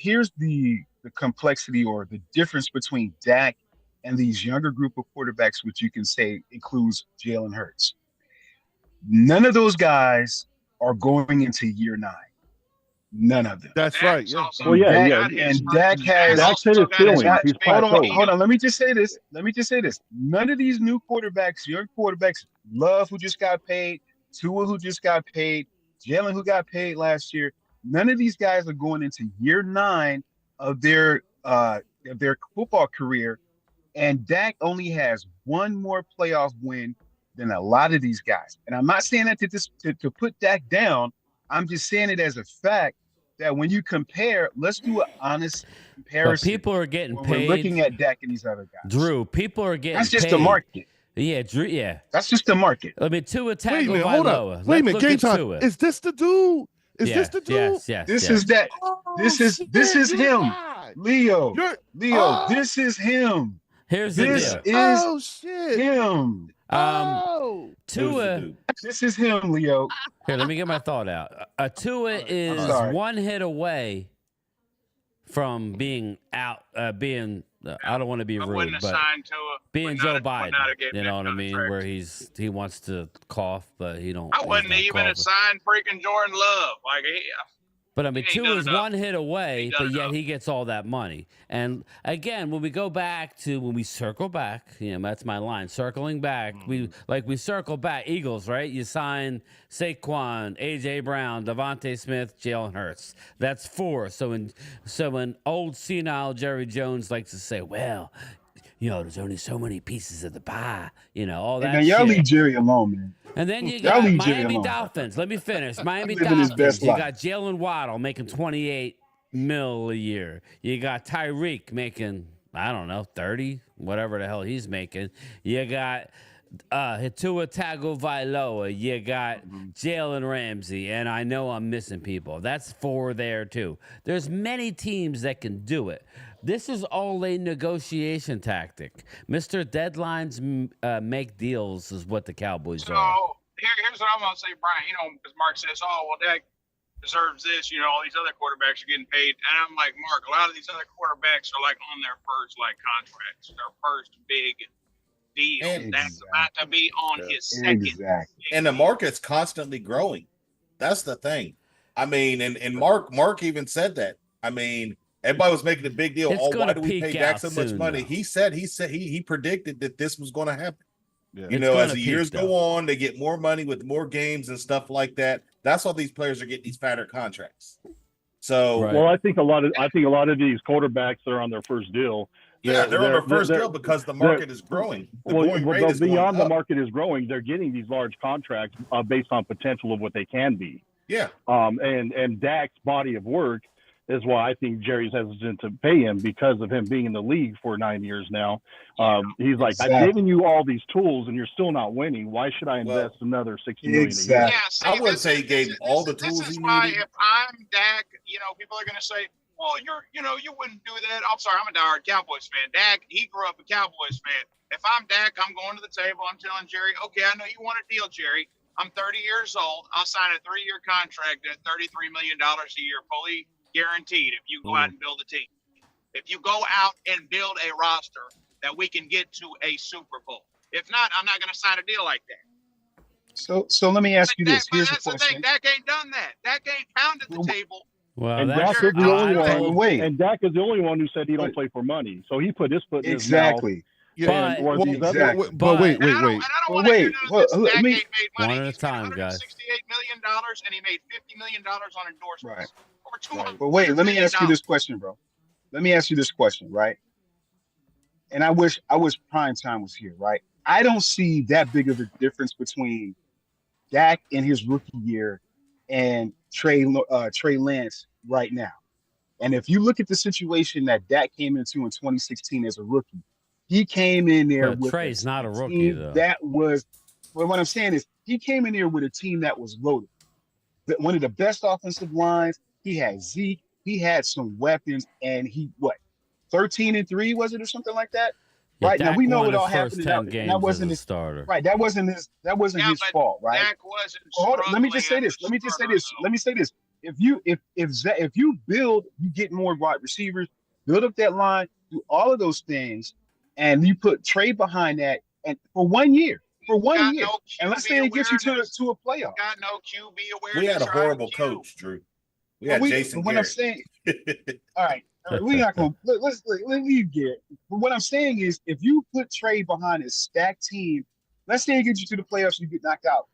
complexity or the difference between Dak and these younger group of quarterbacks, which you can say includes Jalen Hurts. None of those guys are going into year 9. None of them. That's right. Yeah. Well, yeah. And Dak has. Dak's hit his ceiling. He's hold on. Let me just say this. None of these new quarterbacks, young quarterbacks, Love, who just got paid, Tua, who just got paid, Jalen, who got paid last year. None of these guys are going into year 9 of their football career, and Dak only has one more playoff win than a lot of these guys. And I'm not saying that to put Dak down. I'm just saying it as a fact that when you compare, let's do an honest comparison. But people are getting paid. We're looking at Dak and these other guys. Drew, people are getting paid. That's just the market. Yeah, Drew. Yeah, that's just the market. I mean, Tua Tagovailoa. Wait a minute, hold on. Wait a minute, game time. Is this the dude? Is this the dude? Yes. This is that. This is him. Leo. This is him. Here's the deal. This is him. Tua. This is him, Leo. Here, let me get my thought out. Tua is one hit away from being out. I don't want to be rude, but being Joe Biden. You know what I mean? Where he wants to cough, but he don't. I wouldn't even have signed freaking Jordan Love. Like, but I mean, Tua is one hit away, but yet he gets all that money. And again, when we circle back, that's my line. Circling back, we circle back. Eagles, right? You sign Saquon, AJ Brown, Devontae Smith, Jalen Hurts. That's 4. So when old senile Jerry Jones likes to say, well, there's only so many pieces of the pie, all that. Man, y'all leave Jerry alone, man. And then you got Miami Dolphins. Let me finish. Miami Dolphins. You got Jalen Waddle making $28 million a year. You got Tyreek making, I don't know, 30, whatever the hell he's making. You got Tua Tagovailoa. You got Jalen Ramsey. And I know I'm missing people. That's 4 there, too. There's many teams that can do it. This is all a negotiation tactic. Mr. Deadlines make deals is what the Cowboys are. So here's what I'm going to say, Brian. Because Mark says, Dak deserves this. All these other quarterbacks are getting paid. And I'm like, Mark, a lot of these other quarterbacks are like on their first contracts, their first big deal. That's about to be on his second. Exactly. And the market's constantly growing. That's the thing. I mean, and Mark even said that. I mean, everybody was making a big deal. Why do we pay Dak so much money? Though. He predicted that this was going to happen. Yeah. As the years go on, they get more money with more games and stuff like that. That's why these players are getting these fatter contracts. So, well, I think a lot of these quarterbacks that are on their first deal. They're on their first deal because the market is growing. Beyond the market is growing, they're getting these large contracts based on potential of what they can be. Yeah. And Dak's body of work is why I think Jerry's hesitant to pay him, because of him being in the league for 9 years now. He's like, I've given you all these tools and you're still not winning. Why should I invest another $60 million a year? I wouldn't say he gave all the tools he needed. If I'm Dak, people are going to say, well, you wouldn't do that. I'm sorry, I'm a diehard Cowboys fan. Dak, he grew up a Cowboys fan. If I'm Dak, I'm going to the table. I'm telling Jerry, okay, I know you want a deal, Jerry. I'm 30 years old. I'll sign a 3-year contract at $33 million a year, fully guaranteed, if you go out and build a team. If you go out and build a roster that we can get to a Super Bowl. If not, I'm not going to sign a deal like that. So let me ask you this. Here's the question. The thing. Dak ain't done that. Dak ain't pounded the table. Well, and Dak is the only one. And Dak is the only one who said he don't play for money. So he put his foot in his mouth. Yeah, But wait. Let me one at a time, guys. $68 million, and he made $50 million on endorsements. Right. But wait, let me ask you this question, bro. Let me ask you this question, right? And I wish Prime Time was here, right? I don't see that big of a difference between Dak in his rookie year and Trey Lance right now. And if you look at the situation that Dak came into in 2016 as a rookie, he came in there with Trey's not a rookie though. That was, well, what I'm saying is he came in there with a team that was loaded. One of the best offensive lines. He had Zeke. He had some weapons, and 13-3 was it or something like that? Yeah, right Dak now we know what all happened. That wasn't his starter. Right, that wasn't his fault, right? Dak wasn't. Hold on, let me just say this. If you build, you get more wide receivers, build up that line, do all of those things, and you put Trey behind that, and for 1 year. And let's say it gets you to a playoff. Got no QB awareness. We had a horrible coach, Drew. We had Jason what I'm saying, all right, we're not going to let me get. But what I'm saying is, if you put Trey behind a stacked team, let's say he gets you to the playoffs, you get knocked out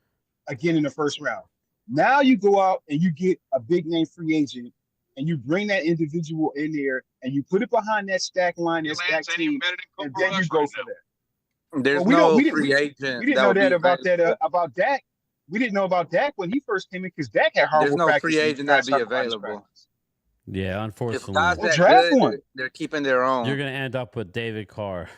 again in the first round. Now you go out and you get a big name free agent, and you bring that individual in there, and you put it behind that stack line, that stack team, and then you go for that. There's free agent. We didn't know that about Dak. We didn't know about Dak when he first came in because Dak had horrible practice. There's no free agent that be available. Yeah, unfortunately. If guys that good, one. They're keeping their own. You're going to end up with David Carr.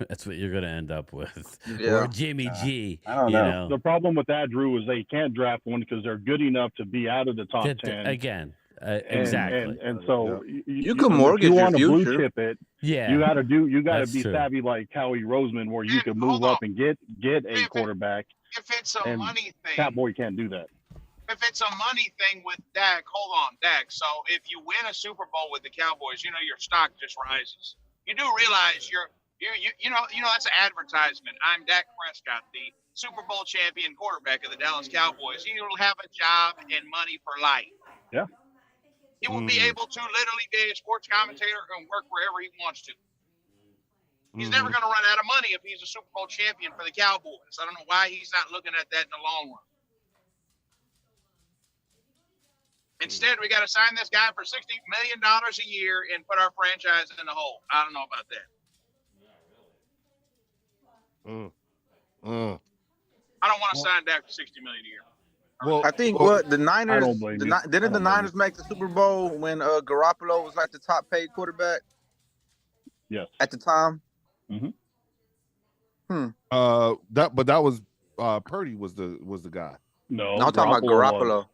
That's what you're going to end up with. Yeah. Or Jimmy G. I don't know. The problem with that, Drew, is they can't draft one because they're good enough to be out of the top 10. Again. Exactly. And so you can mortgage you your want to future. blue chip it. Yeah. You got to be savvy like Howie Roseman, where you can move up and get a quarterback. If it's a money thing, Cowboy can't do that. If it's a money thing with Dak, hold on, Dak. So if you win a Super Bowl with the Cowboys, your stock just rises. You do realize you know that's an advertisement. I'm Dak Prescott, the Super Bowl champion quarterback of the Dallas Cowboys. He'll have a job and money for life. Yeah. He will be able to literally be a sports commentator and work wherever he wants to. He's never going to run out of money if he's a Super Bowl champion for the Cowboys. I don't know why he's not looking at that in the long run. Instead, we got to sign this guy for $60 million a year and put our franchise in the hole. I don't know about that. I don't want to sign Dak for $60 million a year. Well, I think the Niners didn't the Niners make the Super Bowl when Garoppolo was like the top paid quarterback? Yes. At the time. That was Purdy was the guy. No, I'm talking about Garoppolo.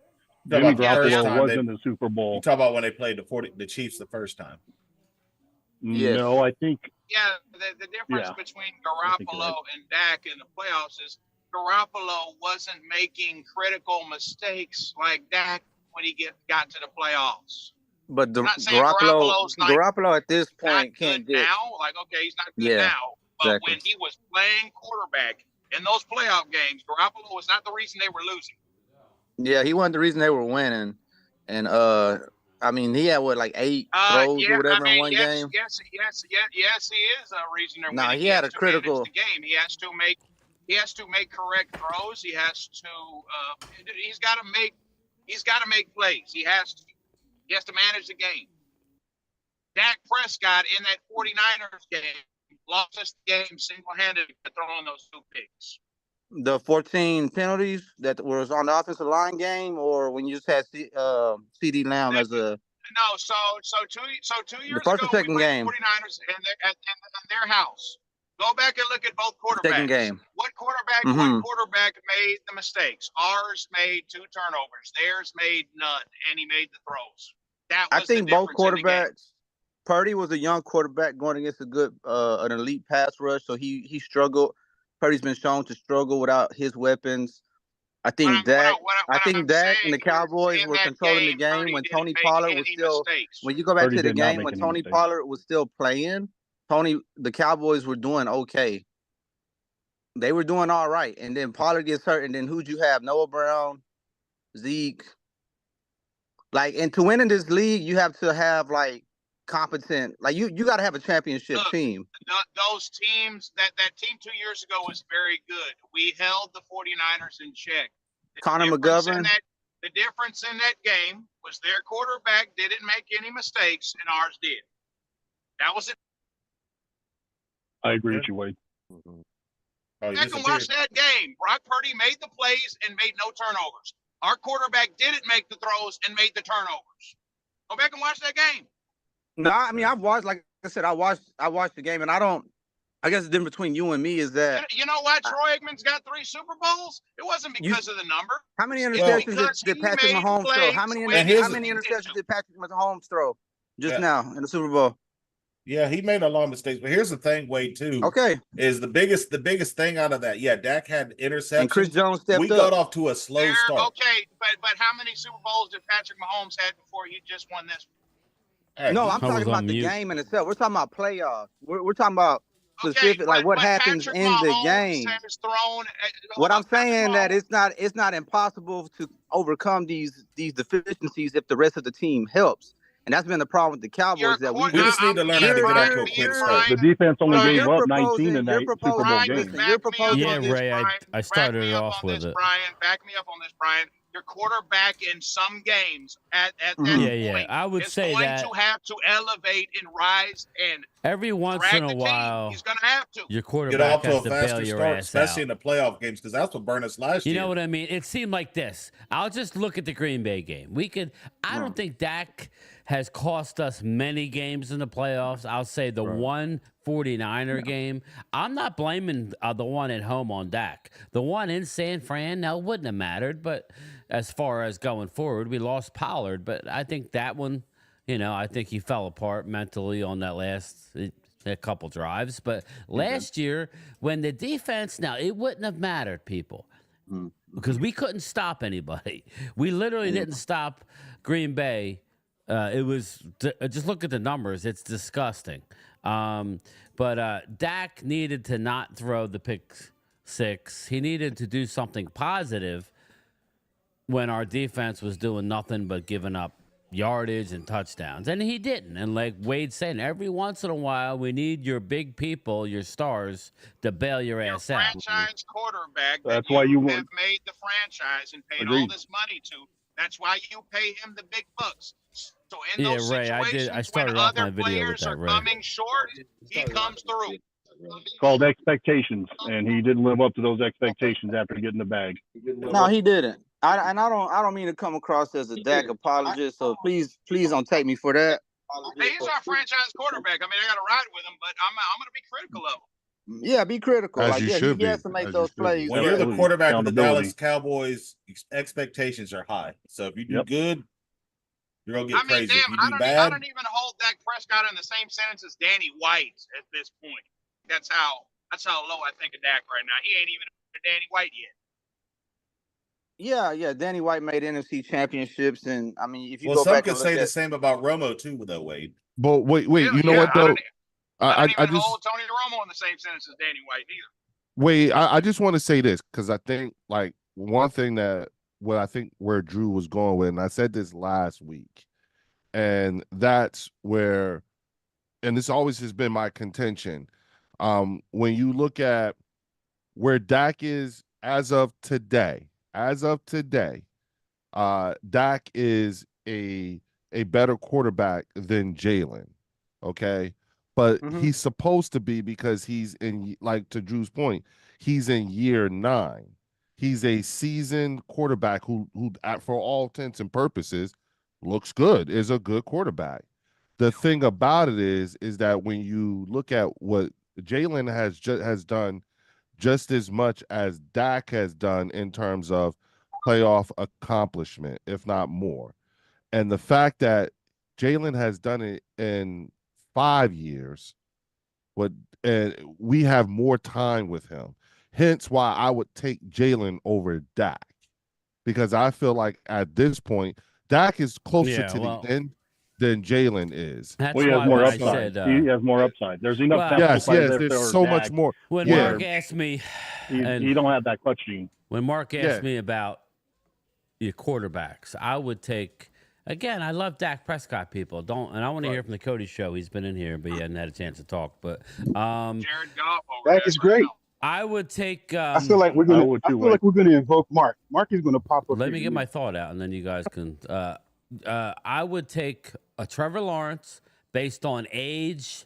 Jimmy Garoppolo was in the Super Bowl. You talk about when they played the Chiefs the first time. Yes. No, I think. Yeah, the difference between Garoppolo and Dak in the playoffs is Garoppolo wasn't making critical mistakes like Dak when he got to the playoffs. But Garoppolo at this point can't get now. Like, okay, he's not good now. But when he was playing quarterback in those playoff games, Garoppolo was not the reason they were losing. Yeah, he wasn't the reason they were winning. And I mean, he had 8 throws or whatever in one game. Yes, he is a reason they're winning. He had a critical game. He has to make correct throws. He has to he's got to make plays. He has to manage the game. Dak Prescott in that 49ers game lost us the game single-handedly throwing those 2 picks. The 14 penalties that was on the offensive line game, or when you just had CD Lamb as a so 2 years the first ago, or second we game. 49ers at their house. Go back and look at both quarterbacks. Second game. What quarterback made the mistakes? Ours made 2 turnovers. Theirs made none, and he made the throws. I think both quarterbacks. Purdy was a young quarterback going against a good an elite pass rush, so he struggled. Purdy's been shown to struggle without his weapons. I think Dak and the Cowboys were controlling the game when Tony Pollard was still. When you go back to the game when Tony Pollard was still playing, the Cowboys were doing okay. They were doing all right, and then Pollard gets hurt, and then who'd you have? Noah Brown, Zeke. And to win in this league, you have to have competent. You got to have a championship team. Those teams, that team 2 years ago was very good. We held the 49ers in check. Connor McGovern. The difference in that game was their quarterback didn't make any mistakes, and ours did. That was it. I agree with you, Wade. I can watch that game. Brock Purdy made the plays and made no turnovers. Our quarterback didn't make the throws and made the turnovers. Go back and watch that game. No, I mean, I've watched, like I said, I watched the game, and I guess the difference between you and me is that. You know why Troy Aikman's got 3 Super Bowls? It wasn't because of the number. How many interceptions did Patrick Mahomes throw? How many interceptions did Patrick Mahomes throw just now in the Super Bowl? Yeah, he made a lot of mistakes, but here's the thing, Wade, too. Okay. Is the biggest thing out of that. Yeah, Dak had interceptions. And Chris Jones stepped up. We got off to a slow start. Okay, but how many Super Bowls did Patrick Mahomes had before he just won this one? No, I'm talking about the game in itself. We're talking about playoffs. We're talking about specific, like what happens Patrick in the Mahomes game. has thrown. What I'm saying that it's not impossible to overcome these deficiencies if the rest of the team helps. And that's been the problem with the Cowboys that we just need to learn how to get off to a quick start. The defense only gave up 19 in that Super Bowl game. Listen, you're proposing. Yeah, Ray, I started it off with it. Brian, back me up on this, Brian. Your quarterback in some games at that point I would say going that to have to elevate and rise and every once in a while he's going to have to. Your quarterback get off has to to a bail faster your start, ass especially out. in the playoff games, because that's what burned us last year. You know what I mean? It seemed like this. I'll just look at the Green Bay game. I don't think Dak has cost us many games in the playoffs. I'll say the one 49er game. I'm not blaming the one at home on Dak. The one in San Fran, now, wouldn't have mattered, but as far as going forward, we lost Pollard, but I think that one, I think he fell apart mentally on that last a couple drives. But last year, when the defense, now, it wouldn't have mattered, people, because we couldn't stop anybody. We literally didn't stop Green Bay. It was just look at the numbers. It's disgusting. But Dak needed to not throw the pick six. He needed to do something positive when our defense was doing nothing but giving up yardage and touchdowns. And he didn't. And like Wade said, every once in a while, we need your big people, your stars, to bail your ass out. Franchise quarterback. That's why you have made the franchise and paid all this money to. That's why you pay him the big bucks. So in those situations, I started when off other my video with players that, are Ray. coming short, he comes through. It's called expectations, and he didn't live up to those expectations after getting the bag. No, he didn't. I don't mean to come across as a Dak apologist, so please don't take me for that. Hey, he's our franchise quarterback. I mean, I got to ride with him, but I'm going to be critical of him. Yeah, be critical. As you should he has be. to make As those you should plays. be. When you're the quarterback of the Dallas Cowboys, expectations are high. So if you do good, you're going to get crazy. If you do bad, I don't even hold Dak Prescott in the same sentence as Danny White at this point. That's how low I think of Dak right now. He ain't even a Danny White yet. Yeah. Danny White made NFC championships, and I mean, if you well, go some back could and say look the same about Romo too, though, Wade. But wait, you know what though? I don't even hold Tony Romo in the same sentence as Danny White either. Wait, I just want to say this because I think like one thing where Drew was going with, and I said this last week, and that's where, and this always has been my contention. When you look at where Dak is as of today, Dak is a better quarterback than Jalen. Okay. But he's supposed to be, because he's in, like to Drew's point, he's in year 9. He's a seasoned quarterback who for all intents and purposes looks good, is a good quarterback. The thing about it is that when you look at what Jalen has done just as much as Dak has done in terms of playoff accomplishment, if not more. And the fact that Jalen has done it in 5 years, and we have more time with him. Hence why I would take Jalen over Dak, because I feel like at this point, Dak is closer to the end than Jalen is. He has more upside. He has more upside. There's enough. Yes, there's so much more. When Mark asked me, you don't have that clutch gene. When Mark asked me about your quarterbacks, I would take. Again, I love Dak Prescott, people. And I want to hear from the Cody show. He's been in here, but he hadn't had a chance to talk. But Jared Goff over Dak is great. I would take. I feel like we're gonna invoke Mark. Mark is gonna pop up. Let me get my thought out, and then you guys can. I would take a Trevor Lawrence based on age,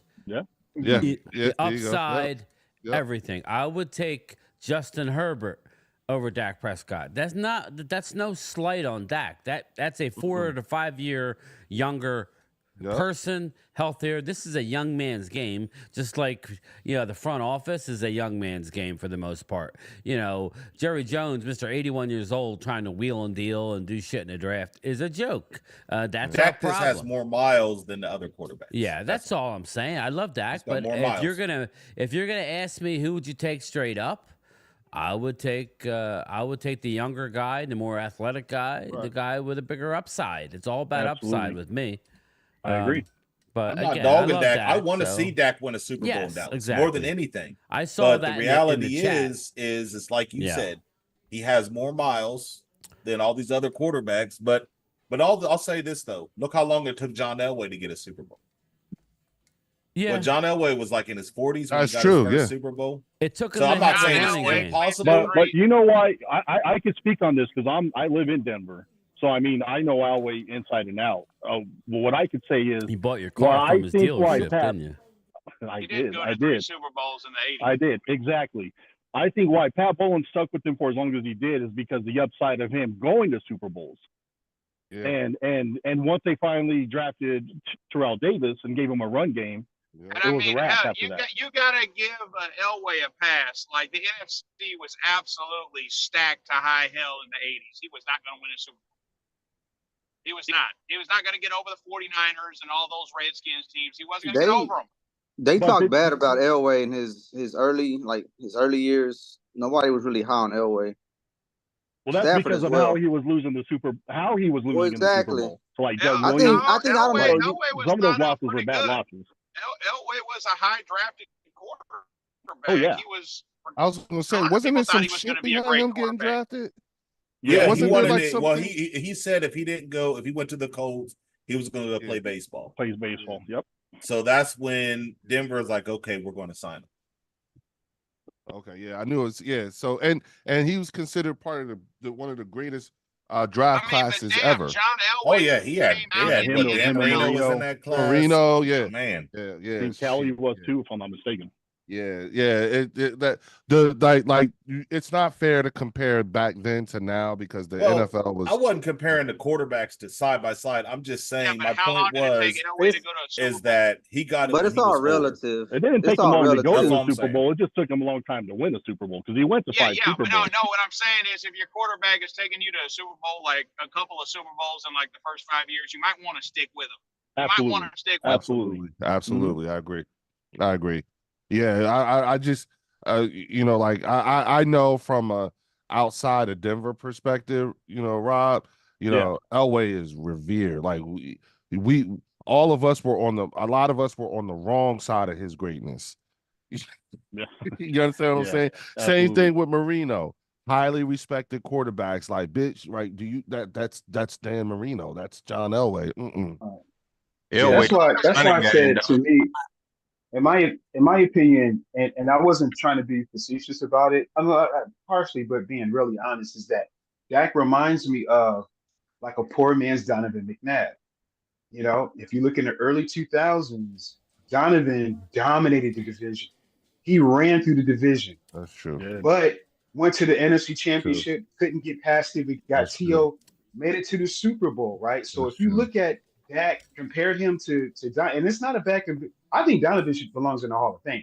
upside, everything. I would take Justin Herbert over Dak Prescott. That's no slight on Dak. That's a 4 to 5 year younger person, healthier. This is a young man's game, just like the front office is a young man's game for the most part. Jerry Jones, Mr. 81 years old, trying to wheel and deal and do shit in the draft is a joke. That's Dak our just problem. has more miles than the other quarterbacks. Yeah, that's all I'm saying. I love Dak, but if you're gonna ask me who would you take straight up, I would take the younger guy, the more athletic guy, the guy with a bigger upside. It's all about upside with me. I agree. But I'm not again, dogging I Dak. Dak. I want to see Dak win a Super Bowl in Dallas more than anything. I saw but that. The reality in the is it's like you said, he has more miles than all these other quarterbacks. But I'll say this though: look how long it took John Elway to get a Super Bowl. Yeah, well, John Elway was like in his 40s when That's he got true, his first Super Bowl. It took him. So I'm not saying it's impossible. But you know why? I could speak on this because I live in Denver. So, I mean, I know Elway inside and out. What I could say is... You bought your car from his dealership, didn't you? I He did. Go I to 3 did. Super Bowls in the 80s. I did, exactly. I think why Pat Bowlen stuck with him for as long as he did is because the upside of him going to Super Bowls. Yeah. And once they finally drafted Terrell Davis and gave him a run game, it was a wrap after that. You got to give Elway a pass. Like, the NFC was absolutely stacked to high hell in the 80s. He was not going to win a Super Bowl. He was not. He was not going to get over the 49ers and all those Redskins teams. He wasn't going to get over them. They talk bad about Elway in his early years. Nobody was really high on Elway. Well, that's Stafford because of how he was losing the Super Bowl. In the Super Bowl. So like Doug Williams, I think some of those losses were bad losses. Elway was a high drafted quarterback. Oh yeah. He was. I was going to say, wasn't there some shit behind him getting drafted? Yeah, wasn't there like something? Well, he said if he went to the Colts, he was going to play baseball. Plays baseball. Yep. So that's when Denver is like, okay, we're going to sign him. Okay, yeah, I knew it was So and he was considered part of the one of the greatest draft classes ever. John Elway he had Dan Marino was in that class. Marino, yeah, man, yeah. I think Kelly was too, if I'm not mistaken. Yeah. It's not fair to compare back then to now because the NFL was. I wasn't comparing the quarterbacks to side by side. I'm just saying my point is that he got it. But it's all relative. It didn't take him long to go to the Super Bowl. It just took him a long time to win a Super Bowl because he went to 5 Super Bowls. No, what I'm saying is if your quarterback is taking you to a Super Bowl, like a couple of Super Bowls in like the first 5 years, you might want to stick with him. Absolutely. You might want to stick with him. Absolutely. Mm-hmm. I agree. Yeah, I just, I know from a outside of Denver perspective, Rob, Elway is revered. Like we all of us were a lot of us were on the wrong side of his greatness. You understand what I'm saying? Absolutely. Same thing with Marino. Highly respected quarterbacks, like bitch, right? That's Dan Marino, that's John Elway. That's why I said to me. In my opinion, and I wasn't trying to be facetious about it, partially, but being really honest, is that Dak reminds me of like a poor man's Donovan McNabb. If you look in the early 2000s, Donovan dominated the division. He ran through the division. That's true. Yeah. But went to the NFC Championship, couldn't get past it. We got T.O., made it to the Super Bowl, right? So if you look at Dak, compared him to Don, and it's not a bad. I think Donovan belongs in the Hall of Fame.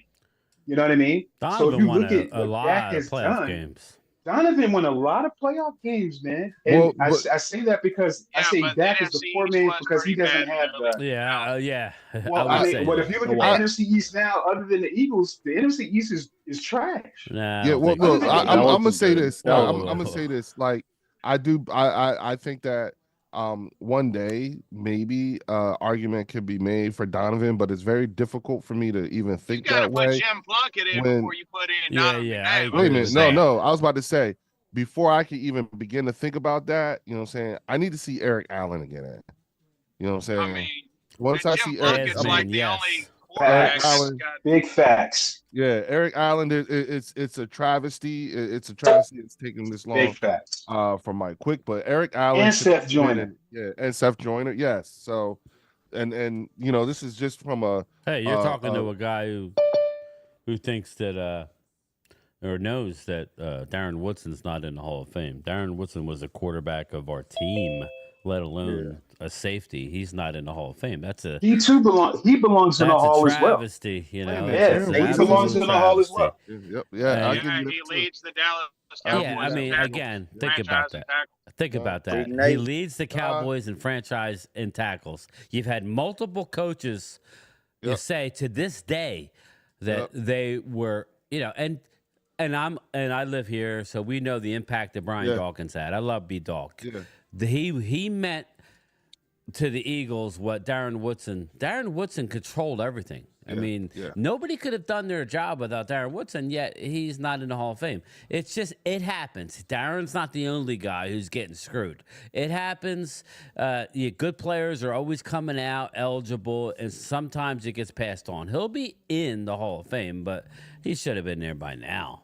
You know what I mean? Donovan so if you won look at a what lot Dak of has playoff done, games. Donovan won a lot of playoff games, man. And I say that because I say Dak is the poor man because he doesn't have the. Well, if you look at the NFC East now, other than the Eagles, the NFC East is trash. Yeah, well, look, I'm gonna say this. I'm gonna say this. Like I do, I think that. One day maybe argument could be made for Donovan, but it's very difficult for me to even think that way. You gotta put Jim Plunkett in before you put in Donovan. Wait a minute, no. I was about to say before I could even begin to think about that, you know what I'm saying? I need to see Eric Allen again. You know what I'm saying? I mean, once I see Eric Allen, the only Facts. Big facts. Yeah, Eric Allen. It's a travesty. It's a travesty. It's taking this long. Big facts. For Mike Quick, but Eric Allen and Seth Joyner. And Seth Joyner. Yes. So, and this is just from a. Hey, you're talking to a guy who thinks that or knows that Darren Woodson's not in the Hall of Fame. Darren Woodson was a quarterback of our team, let alone a safety. He's not in the Hall of Fame. He belongs in the Hall as well. Travesty, he belongs in the Hall as well. Yep. He leads the Dallas Cowboys. Yeah, I mean, again, think about that. Think about that. He leads the Cowboys in franchise in tackles. You've had multiple coaches say to this day that they were, and I live here, so we know the impact that Brian Dawkins had. I love B. Dawk. Yeah. He meant to the Eagles what Darren Woodson controlled everything. I mean, nobody could have done their job without Darren Woodson, yet he's not in the Hall of Fame. It's just, it happens. Darren's not the only guy who's getting screwed. It happens. Good players are always coming out eligible, and sometimes it gets passed on. He'll be in the Hall of Fame, but he should have been there by now.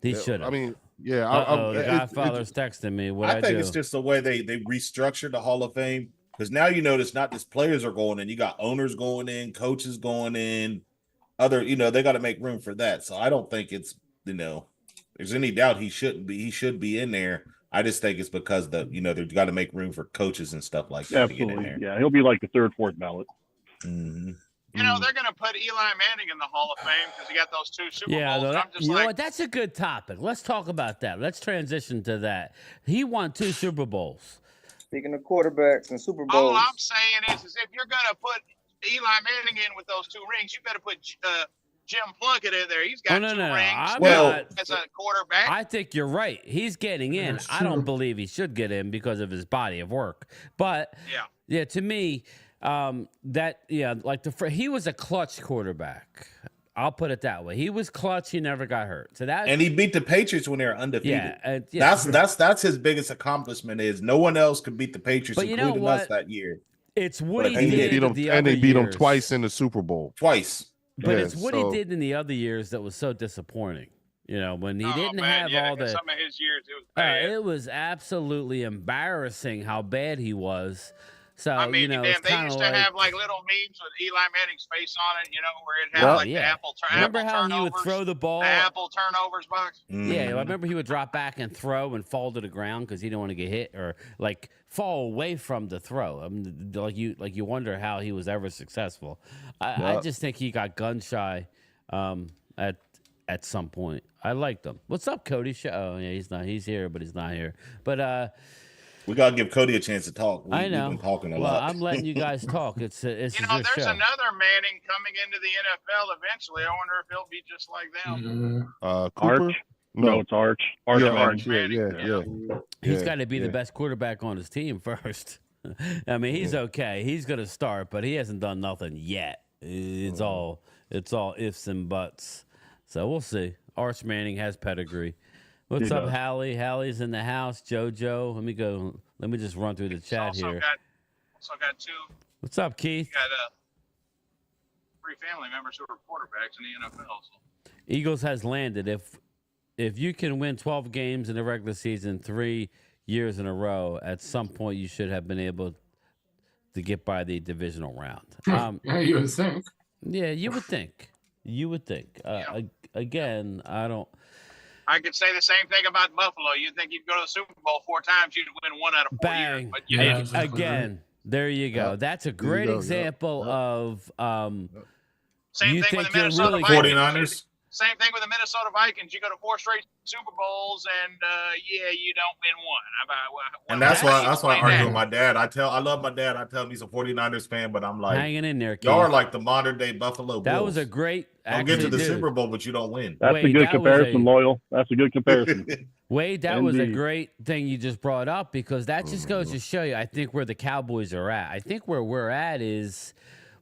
He should have. I mean, the Godfather's texting me. I think it's just the way they restructured the Hall of Fame. Because now you notice not just players are going in, you got owners going in, coaches going in, they got to make room for that. So I don't think it's, there's any doubt he shouldn't be. He should be in there. I just think it's because they've got to make room for coaches and stuff like that. Absolutely. To get in there. Yeah, he'll be like the third, fourth ballot. Mm-hmm. They're going to put Eli Manning in the Hall of Fame because he got those 2 Super Bowls. You know what? That's a good topic. Let's talk about that. Let's transition to that. He won 2 Super Bowls. Speaking of quarterbacks and Super Bowls. All I'm saying is if you're going to put Eli Manning in with those 2 rings, you better put Jim Plunkett in there. He's got 2 rings as a quarterback. I think you're right. He's getting in. I don't believe he should get in because of his body of work. But, to me, he was a clutch quarterback. I'll put it that way. He was clutch. He never got hurt. And he beat the Patriots when they were undefeated. That's his biggest accomplishment. Is no one else could beat the Patriots, including us that year. It's what he did. And they beat him twice in the Super Bowl. Twice. But it's what he did in the other years that was so disappointing. When he didn't have all the. Some of his years, it was bad. It was absolutely embarrassing how bad he was. So, they used to have like little memes with Eli Manning's face on it, where it had the apple turnovers. Remember how he would throw the ball? The apple turnovers box? Yeah, I remember he would drop back and throw and fall to the ground because he didn't want to get hit or fall away from the throw. I mean, you wonder how he was ever successful. I just think he got gun shy at some point. I liked him. What's up, Cody? Oh, yeah, he's not. He's here, but he's not here. But we gotta give Cody a chance to talk. I know. We've been talking a lot. Well, I'm letting you guys talk. It's there's show. another Manning coming into the NFL eventually. I wonder if he'll be just like them. Cooper? Arch? No, it's Arch. Arch. Yeah. He's got to be the best quarterback on his team first. I mean, he's okay. He's gonna start, but he hasn't done nothing yet. It's all ifs and buts. So we'll see. Arch Manning has pedigree. What's up, Hallie? Hallie's in the house. JoJo. Let me just run through the chat here. Also got 2. What's up, Keith? Got 3 family members who are quarterbacks in the NFL. So. Eagles has landed. If you can win 12 games in the regular season 3 years in a row, at some point you should have been able to get by the divisional round. You would think. Yeah, you would think. Again, I don't. I could say the same thing about Buffalo. You'd think you'd go to the Super Bowl 4 times, you'd win 1 out of 4 years. But you didn't. Again, there you go. That's a great example of same thing with the Minnesota Vikings. 49ers. Same thing with the Minnesota Vikings. You go to 4 straight Super Bowls, and you don't win 1. And that's why I argue with my dad. I love my dad. I tell him he's a 49ers fan, but I'm like, hanging in there. Y'all are like the modern day Buffalo Bills. That was a great. Don't get to the Super Bowl, but you don't win. That's a good comparison, Loyal. That's a good comparison. Wade, that was a great thing you just brought up because that just goes to show you, I think, where the Cowboys are at. I think where we're at is.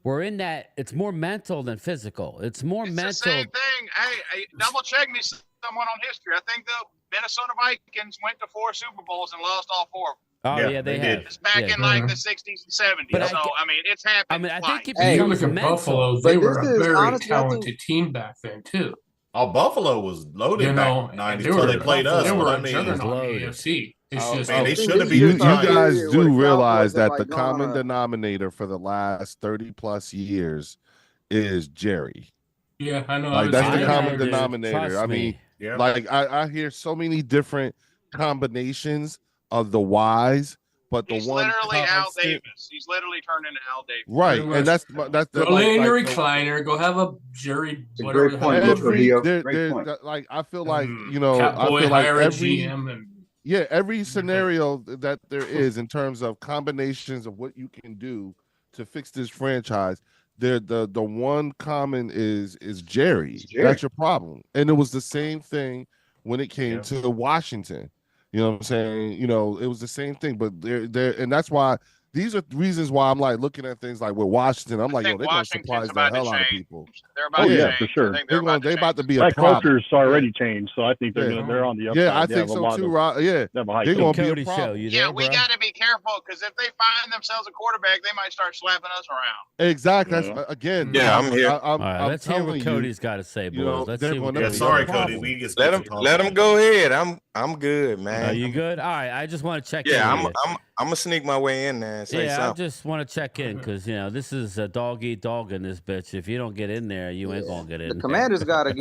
We're in that. It's more mental than physical. It's mental. The same thing. Hey, double check me someone on history. I think the Minnesota Vikings went to 4 Super Bowls and lost all 4. Oh yeah, they did. It's back in like the 60s and 70s. But it's happened. I mean, I think you look at Buffalo. They were a very talented team back then too. Oh, Buffalo was loaded back in the 90s until they played us. They were a juggernaut in the AFC. They should have been. You guys do realize that the common denominator for the last 30+ years is Jerry. Yeah, I know. Like that's the common denominator. I mean, like I hear so many different combinations of the whys, but he's the one literally Al Davis. He's literally turned into Al Davis. Right, and that's the go in your recliner. Go have a Jerry. Whatever. Great point. Like I feel like I feel like every scenario that there is in terms of combinations of what you can do to fix this franchise. The one common is Jerry. That's your problem, and it was the same thing when it came to Washington. You know what I'm saying? It was the same thing, but there, and that's why these are reasons why I'm like looking at things like with Washington. I'm like, yo, they're gonna surprise the hell out of people. They're about to change. For sure. They about to be a that problem. culture's already changed, so I think they're on the upside. Yeah, I think so too, Rob. Yeah, they're gonna be a problem. We got to be careful because if they find themselves a quarterback, they might start slapping us around. Exactly. That's again. Yeah, I'm here. All right, let's hear what Cody's got to say, boys. Let's see what sorry, Cody. We just let him go ahead. I'm good, man. Are you good? All right. I just want to check in. Yeah, I'm gonna sneak my way in there and say something. I just want to check in because this is a dog eat dog in this bitch. If you don't get in there, you ain't gonna get in. The Commanders gotta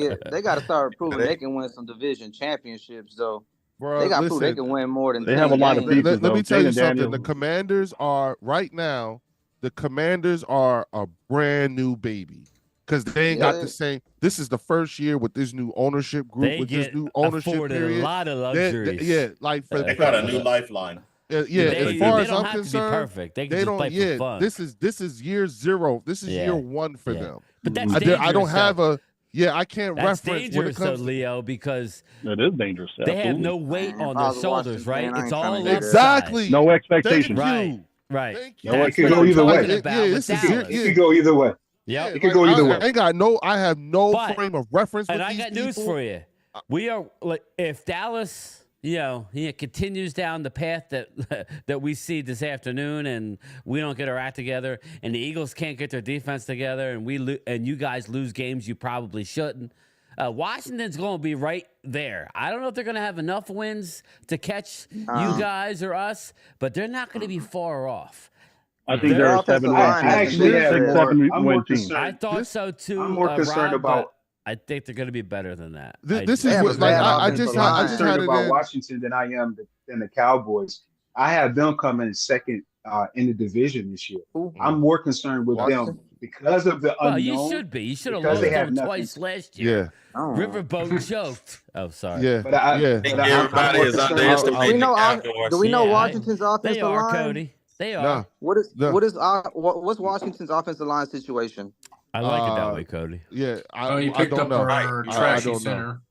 start proving they can win some division championships though. Bro, they got to prove they can win more than. They have a lot of pieces. Let me tell you something. The Commanders are right now. The Commanders are a brand new baby. Because they ain't got the same. This is the first year with this new ownership group, with this new ownership period. A lot of luxuries. They got a new lifeline. As far as I'm concerned, perfect. They don't play for fun. This is year zero. This is year one for them. But that's dangerous. I don't have a. Yeah, I can't that's reference when it comes to Leo because it is dangerous. They have no weight on their shoulders, right? It's all exactly no expectations. Right. It could go either way. It could go either way. Yeah, it could go either way. I have no frame of reference. And I got news for you. We are like if Dallas, he continues down the path that we see this afternoon, and we don't get our act together, and the Eagles can't get their defense together, and you guys lose games you probably shouldn't. Washington's going to be right there. I don't know if they're going to have enough wins to catch you guys or us, but they're not going to be far off. I think they're a 7-win team. I thought so too. I'm more concerned about. I think they're going to be better than that. This is what, like I just concerned about Washington than I am than the Cowboys. I have them coming second in the division this year. I'm more concerned with them because of the unknown. You should be. You should have lost them twice last year. Yeah. Riverboat choked. Oh, sorry. Yeah. But everybody is underestimating. Do we know Washington's offensive line? They are, Cody. They are. What's Washington's offensive line situation? I like it that way, Cody. Yeah, you picked up our trashy center.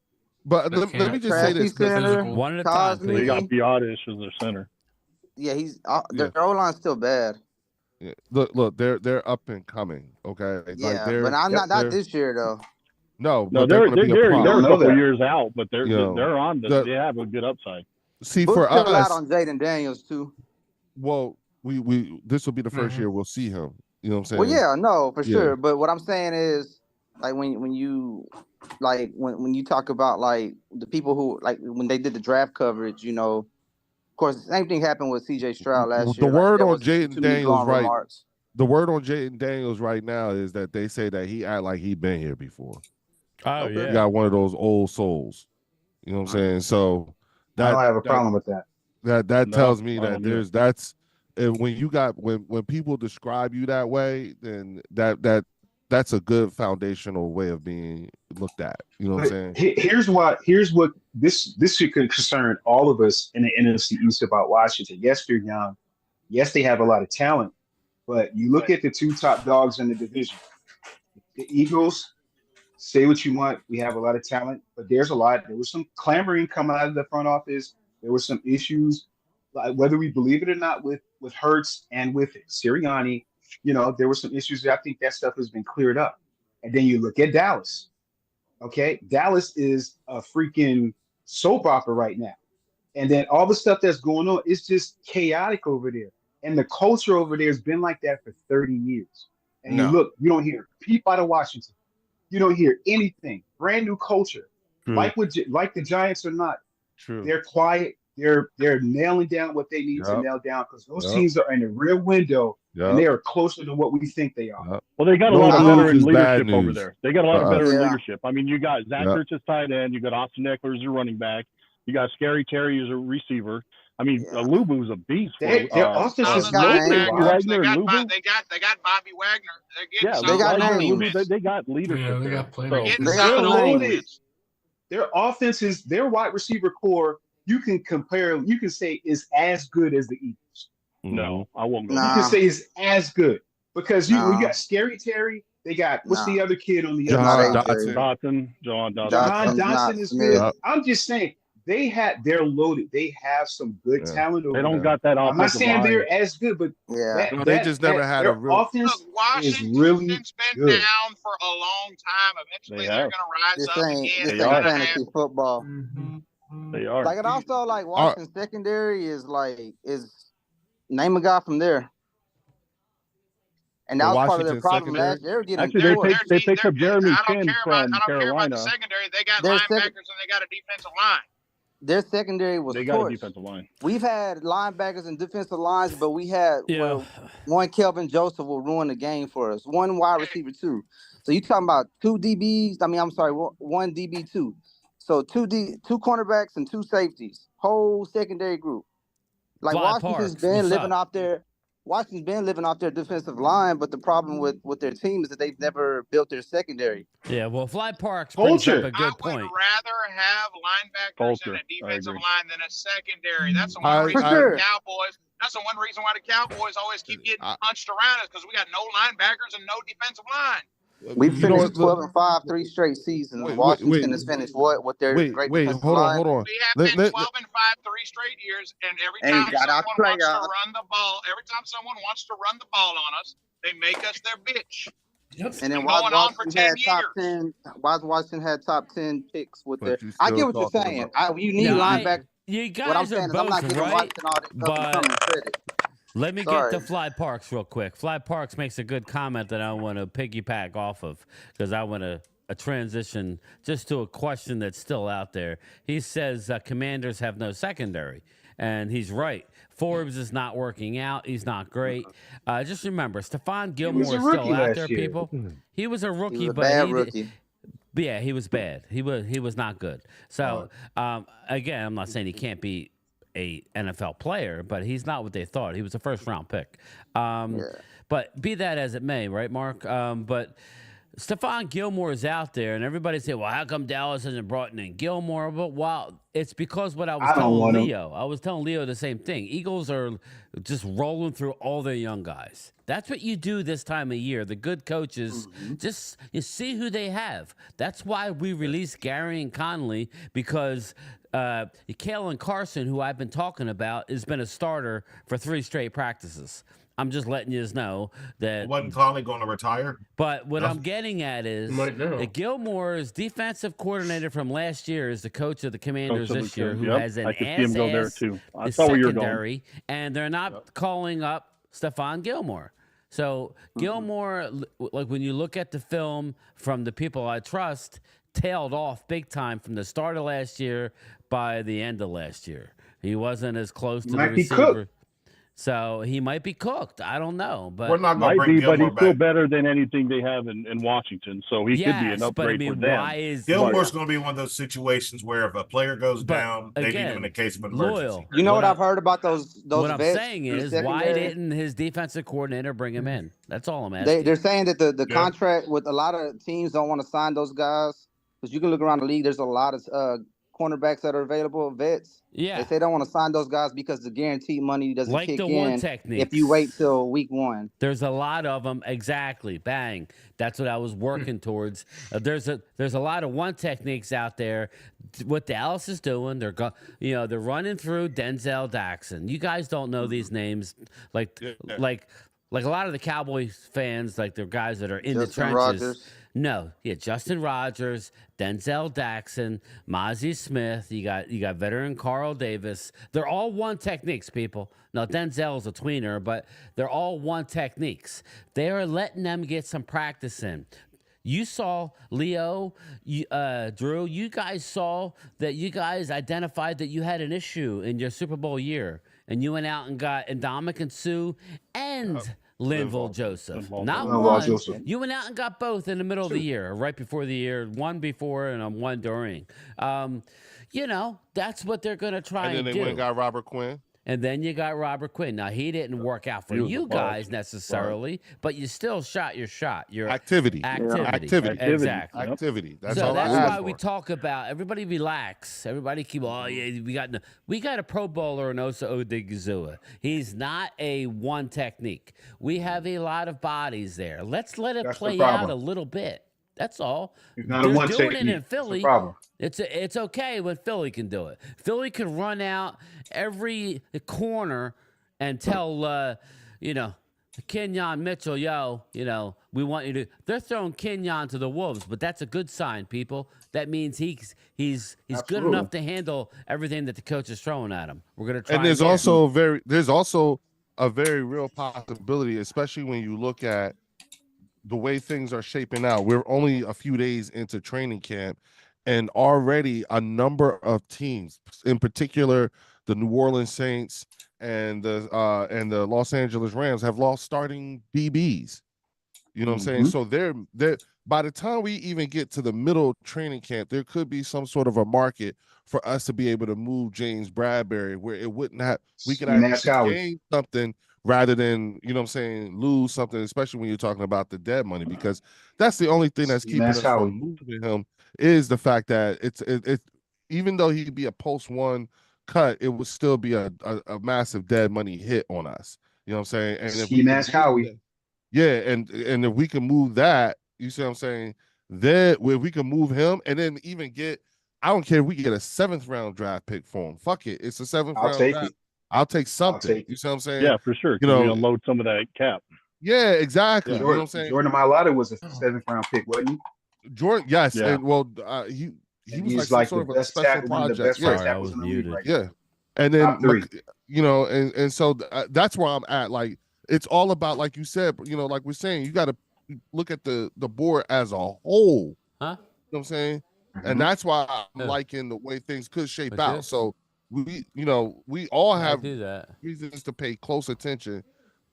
But let me just say this: one at a time. They got Biotish as their center. Yeah, their O-line's still bad. Yeah. Look, they're up and coming. Okay, yeah, but not this year though. No, they're a couple years out, but they're on. They have a good upside. See, for us, out on Jaden Daniels too. Well, we this will be the first year we'll see him. You know what I'm saying? Well, yeah, no, for sure. But what I'm saying is, like, when you talk about like the people who like when they did the draft coverage, of course, the same thing happened with C.J. Stroud last year. The word on Jaden Daniels, right? The word on Jaden Daniels right now is that they say that he act like he been here before. Oh yeah, he got one of those old souls. You know what I'm saying? So I don't have a problem with that. That tells me that that's. And when people describe you that way, then that's a good foundational way of being looked at. You know what I'm saying? Here's what this should concern all of us in the NFC East about Washington. Yes, they're young. Yes, they have a lot of talent. But you look at the two top dogs in the division. The Eagles, say what you want. We have a lot of talent, but there was some clamoring coming out of the front office. There were some issues. Whether we believe it or not with Hurts and with Sirianni, there were some issues. I think that stuff has been cleared up. And then you look at Dallas. Okay, Dallas is a freaking soap opera right now. And then all the stuff that's going on is just chaotic over there. And the culture over there has been like that for 30 years. And you don't hear a peep out of Washington. You don't hear anything. Brand new culture. Like the Giants or not. True. They're quiet. They're nailing down what they need to nail down because those teams are in the real window and they are closer to what we think they are. Well, they got a lot of veteran leadership over there. They got a lot of veteran leadership. I mean, you got Zach Ertz as tight end, you got Austin Eckler as a running back, you got Scary Terry as a receiver. I mean, Alubu's a beast. Their offense is They got Bobby Wagner. They got leadership. They got playmakers. Their offense is their wide receiver core. You can say is as good as the Eagles. No, I won't go. You can say is as good because we got Scary Terry. They got what's the other kid on the other side? John Dotson. John Dotson is good. I'm just saying they're loaded. They have some good talent over They don't there. got that I'm not offensive saying line. they're as good, but they just never had a real offense is Washington's really been good. down for a long time. Eventually, they're going to rise up again. This ain't fantasy football. They are. Like, it also, like, Washington's secondary is name a guy from there. And that was part of their problem last year. Actually, they picked up Jeremy Chin from I don't care about the Carolina. secondary. They got linebackers and they got a defensive line. Their secondary was They got a defensive line. We've had linebackers and defensive lines, but we had one Kelvin Joseph will ruin the game for us. One wide receiver, too. So you talking about two DBs? I mean, I'm sorry, one DB, two. So two cornerbacks and two safeties. Whole secondary group. Like, Washington's been living off their defensive line, but the problem with their team is that they've never built their secondary. Yeah, well, Fly Parks brings up a good point. I would rather have linebackers and a defensive line than a secondary. That's the one reason why the Cowboys. That's the one reason why the Cowboys always keep getting punched around is because we got no linebackers and no defensive line. We finished 12-5 3 straight seasons. Washington has finished what their great defensive line. Hold on. We have been 12-5 3 straight years, and every time someone wants to run the ball on us, they make us their bitch. Yep. And then Washington had top 10 picks with their. I get what you're saying. You need linebackers. You guys what I'm saying are is both I'm not giving right, Washington all this credit. Let me get to Fly Parks real quick. Fly Parks makes a good comment that I want to piggyback off of because I want to transition just to a question that's still out there. He says Commanders have no secondary, and he's right. Forbes is not working out. He's not great. Just remember, Stephon Gilmore is still out there, people. He was a rookie, he was a bad rookie. Yeah, he was bad. He was not good. So, again, I'm not saying he can't be a NFL player, but he's not what they thought. He was a first-round pick. But be that as it may, right, Mark? But Stephon Gilmore is out there, and everybody say, well, how come Dallas hasn't brought in Gilmore? But, it's because what I was telling Leo. I was telling Leo the same thing. Eagles are just rolling through all their young guys. That's what you do this time of year. The good coaches, you see who they have. That's why we released Gary and Conley, because Kalen Carson, who I've been talking about, has been a starter for 3 straight practices. I'm just letting you know that. Wasn't Conley going to retire? But what I'm getting at is that Gilmore's defensive coordinator from last year is the coach of the Commanders this year, who has an ass secondary, and they're not calling up Stephon Gilmore. So Gilmore, like when you look at the film from the people I trust, tailed off big time from the start of last year by the end of last year. He wasn't as close to the receiver. So he might be cooked. I don't know, but we're not going to bring Gilmore but he's back. still better than anything they have in Washington. So he could be an upgrade for them. Gilmore's going to be one of those situations where if a player goes down, they need him in a case of emergency. You know what I've heard about those what I'm vets saying is, why didn't his defensive coordinator bring him in? That's all I'm asking. They're saying that the contract with a lot of teams don't want to sign those guys because you can look around the league. There's a lot of cornerbacks that are available, vets. Yeah, they say they don't want to sign those guys because the guaranteed money doesn't kick in techniques. if you wait till week 1. There's a lot of them. Exactly. Bang. That's what I was working towards. There's a lot of one techniques out there. What Dallas is doing, they're running through Denzel Jackson. You guys don't know these names, like a lot of the Cowboys fans, like they're guys that are in the trenches. Rogers. No, Justin Rogers, Denzel Jackson, Mozzie Smith. You got veteran Carl Davis. They're all one techniques, people. Now Denzel's a tweener, but they're all one techniques. They are letting them get some practice in. You saw Leo, Drew. You guys saw that. You guys identified that you had an issue in your Super Bowl year, and you went out and got Ndamukong Suh and Linval Joseph. Not one. You went out and got both in the middle of the year, right before the year, one before and one during. That's what they're going to try and do. And then they went and got Robert Quinn. And then you got Robert Quinn. Now, he didn't work out for you guys necessarily, but you still shot your shot. Your activity. Exactly. Activity. That's why we talk about everybody relax. Everybody keep, we got a Pro Bowler in Osa Odigizua. He's not a one technique. We have a lot of bodies there. Let's let it play out a little bit. That's all. He's not They're a one doing technique. it in Philly. It's okay when Philly can do it. Philly can run out every corner and tell Kenyon Mitchell, we want you to. They're throwing Kenyon to the wolves, but that's a good sign, people. That means he's good enough to handle everything that the coach is throwing at him. We're gonna try. And there's also a very real possibility, especially when you look at the way things are shaping out. We're only a few days into training camp, and already a number of teams, in particular the New Orleans Saints and the Los Angeles Rams, have lost starting DBs. You know what I'm saying? So they're by the time we even get to the middle of training camp, there could be some sort of a market for us to be able to move James Bradbury where it wouldn't have, we could actually gain something rather than, you know what I'm saying, lose something, especially when you're talking about the dead money, because that's the only thing that's keeping us from moving him is the fact that it's even though he'd be a post-1 cut, it would still be a massive dead money hit on us. You know what I'm saying? And and if we can move that, you see what I'm saying? Then where we can move him and then even get, I don't care if we get a 7th round draft pick for him. Fuck it. It's a 7th round draft. I'll take something. You see what I'm saying? Yeah, for sure. We unload some of that cap. Yeah, exactly. Yeah. You know what I'm saying? Jordan Mailata was a 7th round pick, wasn't he? Jordan, yes. Yeah. And he was like some sort of a special project. I was muted. Yeah. And then and so that's where I'm at. Like, it's all about, like you said, like we're saying, you got to look at the board as a whole. Huh? You know what I'm saying? And that's why I'm liking the way things could shape out. So we all have reasons to pay close attention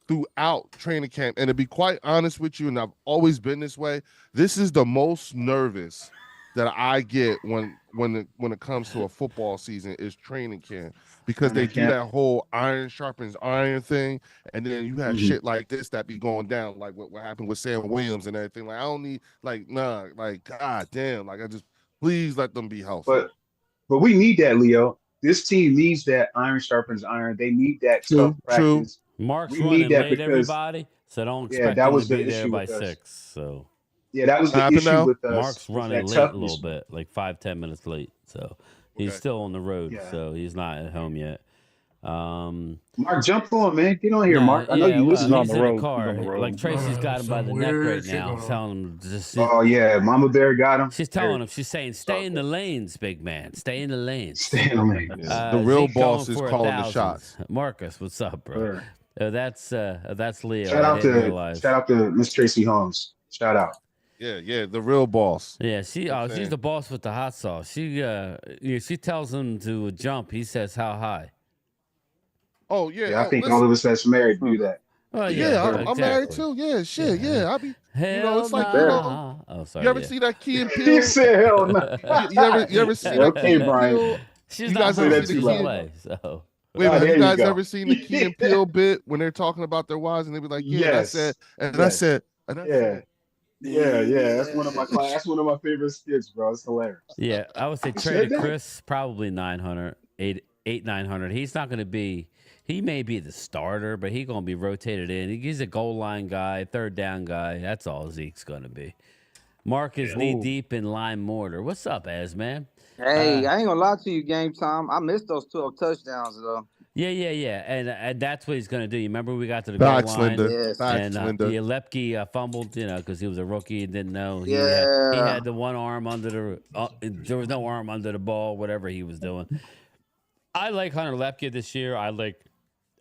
throughout training camp. And to be quite honest with you, and I've always been this way, this is the most nervous that I get when it comes to a football season is training camp, because they do that whole iron sharpens iron thing, and then you have shit like this that be going down, like what happened with Sam Williams and everything. Like, I don't need, god damn, I just, please let them be healthy. But we need that, Leo. This team needs that iron sharpens iron. They need that tough practice. Mark's running late, everybody, so don't expect him to be there by 6. So yeah, that was the issue with us. Mark's running late a little bit, like 5-10 minutes late. So he's still on the road, so he's not at home yet. Mark, jump on, man. Get on here, Mark. I know you listen on the road. Like Tracy's got him by the neck right now, telling him to just sit. Oh yeah, Mama Bear got him. She's telling him. She's saying, "Stay in the lanes, big man. Stay in the lanes. Stay in the lanes." The real boss is calling the shots. Marcus, what's up, bro? That's Leo. Shout out to Miss Tracy Holmes. Shout out. Yeah, the real boss. Yeah, she's the boss with the hot sauce. She tells him to jump. He says, "How high?" Oh yeah, I think all of us that's married do that. Oh yeah, I'm married too. Yeah, shit. Yeah, I be. It's like oh, sorry. You ever see that Key and Peele? He said, "Hell no." You ever see that? Okay, Brian. She's not going to play. So. Wait, have you guys ever seen the Key and Peele bit when they're talking about their wives and they be like, "Yeah," yes. I said, Yeah. That's one of my favorite skits, bro. It's hilarious. Yeah, I would say trade to Chris probably 900, 900. He's not going to be. He may be the starter, but he's going to be rotated in. He's a goal line guy, third down guy. That's all Zeke's going to be. Mark is knee deep in lime mortar. What's up, Az, man? Hey, I ain't going to lie to you, Game Time. I missed those 12 touchdowns, though. Yeah. And that's what he's going to do. You remember we got to the goal line? Yes. And Lepke fumbled, because he was a rookie and didn't know. He had the one arm under there was no arm under the ball, whatever he was doing. I like Hunter Lepke this year. I like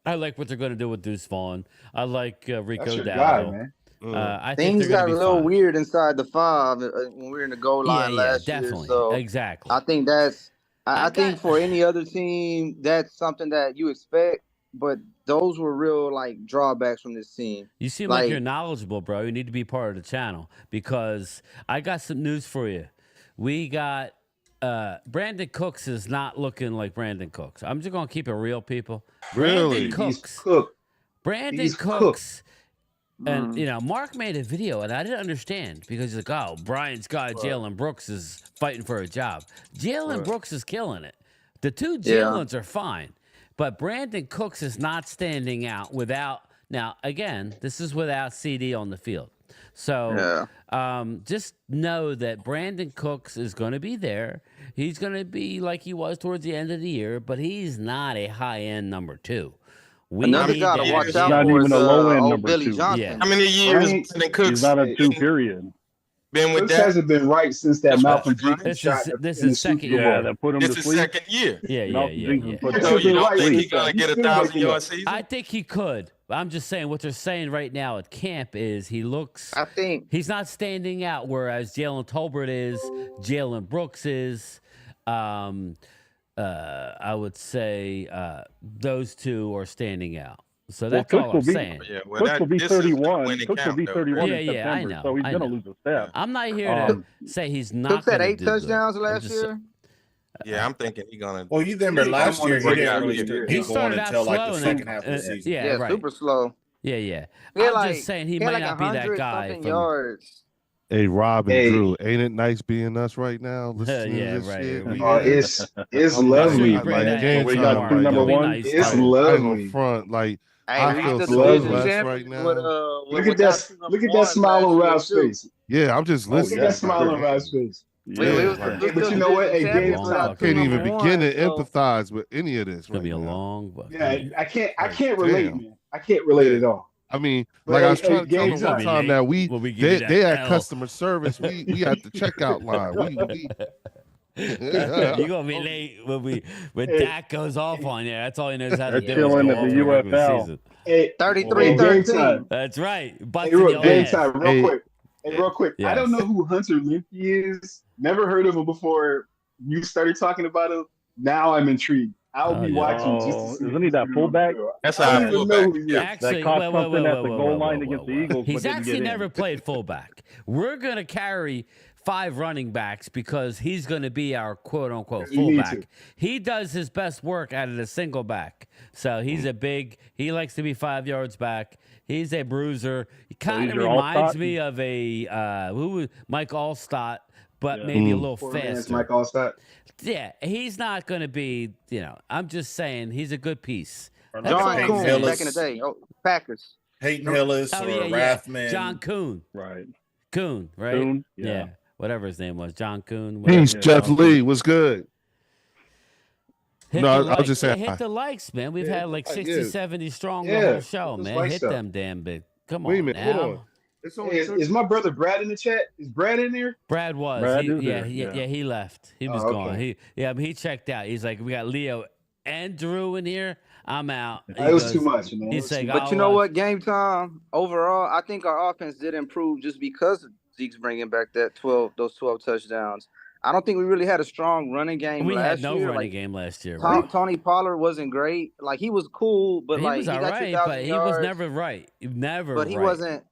what they're going to do with Deuce Vaughn. I like Rico That's your Dowdle. guy, man. I Things think got a little fine. weird inside the 5 when we were in the goal line last definitely. year. So exactly. I think that's. I think for any other team, that's something that you expect. But those were real drawbacks from this team. You seem like you're knowledgeable, bro. You need to be part of the channel because I got some news for you. We got. Brandon Cooks is not looking like Brandon Cooks. I'm just gonna keep it real, people. Really? Brandon Cooks. And Mark made a video, and I didn't understand because he's like, "Oh, Brian's guy Jalen Brooks is fighting for a job. Jalen Brooks is killing it. The two Jalen's are fine, but Brandon Cooks is not standing out without." Now, again, this is without CD on the field. So just know that Brandon Cooks is going to be there. He's going to be like he was towards the end of the year, but he's not a high-end number 2. Another guy to watch out not for even is a low-end old number Billy 2. Johnson. Yeah. How many years Brandon Cooks? He's not a 2, period. Been with Cooks that? hasn't been right since that Malcolm Jenkins This shot. is second year. Yeah, that put him This to is sleep. second year. Yeah. So you don't think he's gonna get a 1,000-yard season? I think he could. I'm just saying what they're saying right now at camp is I think he's not standing out, whereas Jalen Tolbert is, Jalen Brooks is. I would say those two are standing out. So that's all I'm saying. Cooks will be 31. Cooks will be 31 in September, I know. so he's going to lose a step. I'm not here to say he's not. Cooks had gonna 8 do touchdowns good. last year. Yeah, I'm thinking he's gonna. Well, you remember last year he didn't really get going out until like slow the and second half of the season. Yeah, right. super slow. Yeah. He I'm just saying he might not be that guy. Yards. Hey, Rob and Drew, ain't it nice being us right now? Listening to this shit? It's lovely, man. We got two number one. It's lovely. Front, like Hey, I feel so blessed right now. Look at that smile on Rob's face. Yeah, I'm just listening. Look at that smile on Rob's face. But you know what? Hey, I can't even begin to empathize with any of this. It's gonna be a long. Yeah, I can't relate, man. I can't relate at all. I mean, like I was trying to tell them one time that they had customer service. We at the checkout line. You're gonna be late when Dak goes off on you. That's all he knows how to do. Chilling at the UFL. 33-13. That's right. Real quick. Yes. I don't know who Hunter Limpy is. Never heard of him before you started talking about him. Now I'm intrigued. I'll be watching just to see. Isn't he that fullback? That's how I fullback. Actually, that caught something at the goal line against the Eagles. He's actually never played fullback. We're gonna carry 5 running backs because he's going to be our quote-unquote fullback. He does his best work out of the single back. So he's he likes to be 5 yards back. He's a bruiser. He kind of reminds me of Mike Allstott, but maybe a little faster. Mike Allstott. Yeah, he's not going to be, I'm just saying he's a good piece. John Kuhn back in the day. Packers. Peyton Hillis or Rathman. John Kuhn. Right. Kuhn, right? Kuhn? Yeah. Whatever his name was, John Kuhn. Peace, Jeff Lee was good. I was just saying. Hit the likes, man. We've had like 60, 70 strong the whole show, man. Hit them damn big. Come on. Wait a minute, hold on. Is my brother Brad in the chat? Is Brad in there? Brad was. He left. He was gone. He checked out. He's like, we got Leo and Drew in here. I'm out. It was too much, man. He's saying, but you know what? Game time overall, I think our offense did improve just because Zeke's bringing back those 12 touchdowns. I don't think we really had a strong running game last year. We had no running game last year. Tony Pollard wasn't great. Like, he was cool, but he was all right, but he was never right. But he wasn't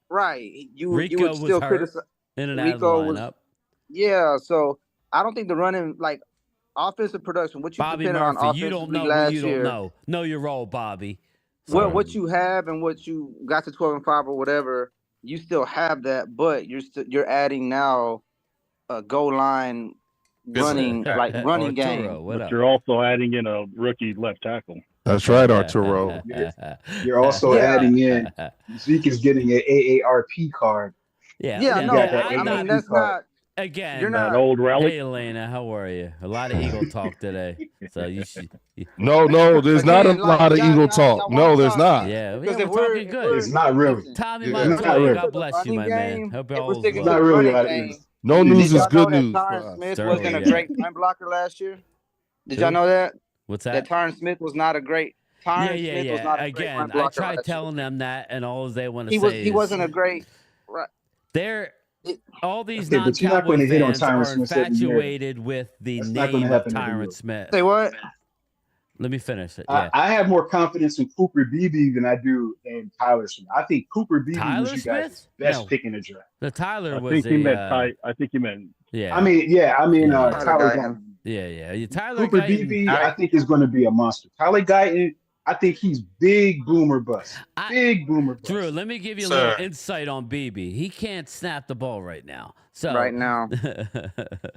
right. You would still criticize. In and out of the lineup. Yeah, so I don't think the running, like, offensive production, what you depended on offensively last year. You don't know. Know your role, Bobby. Well, what you have and what you got to 12-5 or whatever, you still have that, but you're adding now a goal line running game. But you're also adding in a rookie left tackle. That's right, Arturo. You're also adding in Zeke is getting an AARP card. I mean, that's not. Again, you're not that old relic. Hey, Elena, how are you? A lot of Eagle talk today, so you should. No, there's not a lot of Eagle talk. No, there's not. Yeah, we're talking good. It's not really. Tommy Montoya, God bless you, my man. Hope it's not really. No news is good news. Tyron Smith wasn't a great line blocker last year. Did y'all know that? What's that? That Tyron Smith was not a great. Smith was not a great line blocker. I tried telling them that, and all they want to say he wasn't a great. They're all these non-Cowboy fans are infatuated with the name of Tyron Smith. Say what? Let me finish it. Yeah. I have more confidence in Cooper Beebe than I do in Tyler Smith. I think Cooper Beebe was you guys' best pick in the draft. The Tyler was. I think he meant. Yeah. I mean, Tyler. Yeah. Tyler Cooper Beebe, I think is going to be a monster. Tyler Guyton, I think he's big boomer bust. Big boomer bust. Drew, let me give you a little insight on Beebe. He can't snap the ball right now. So right now,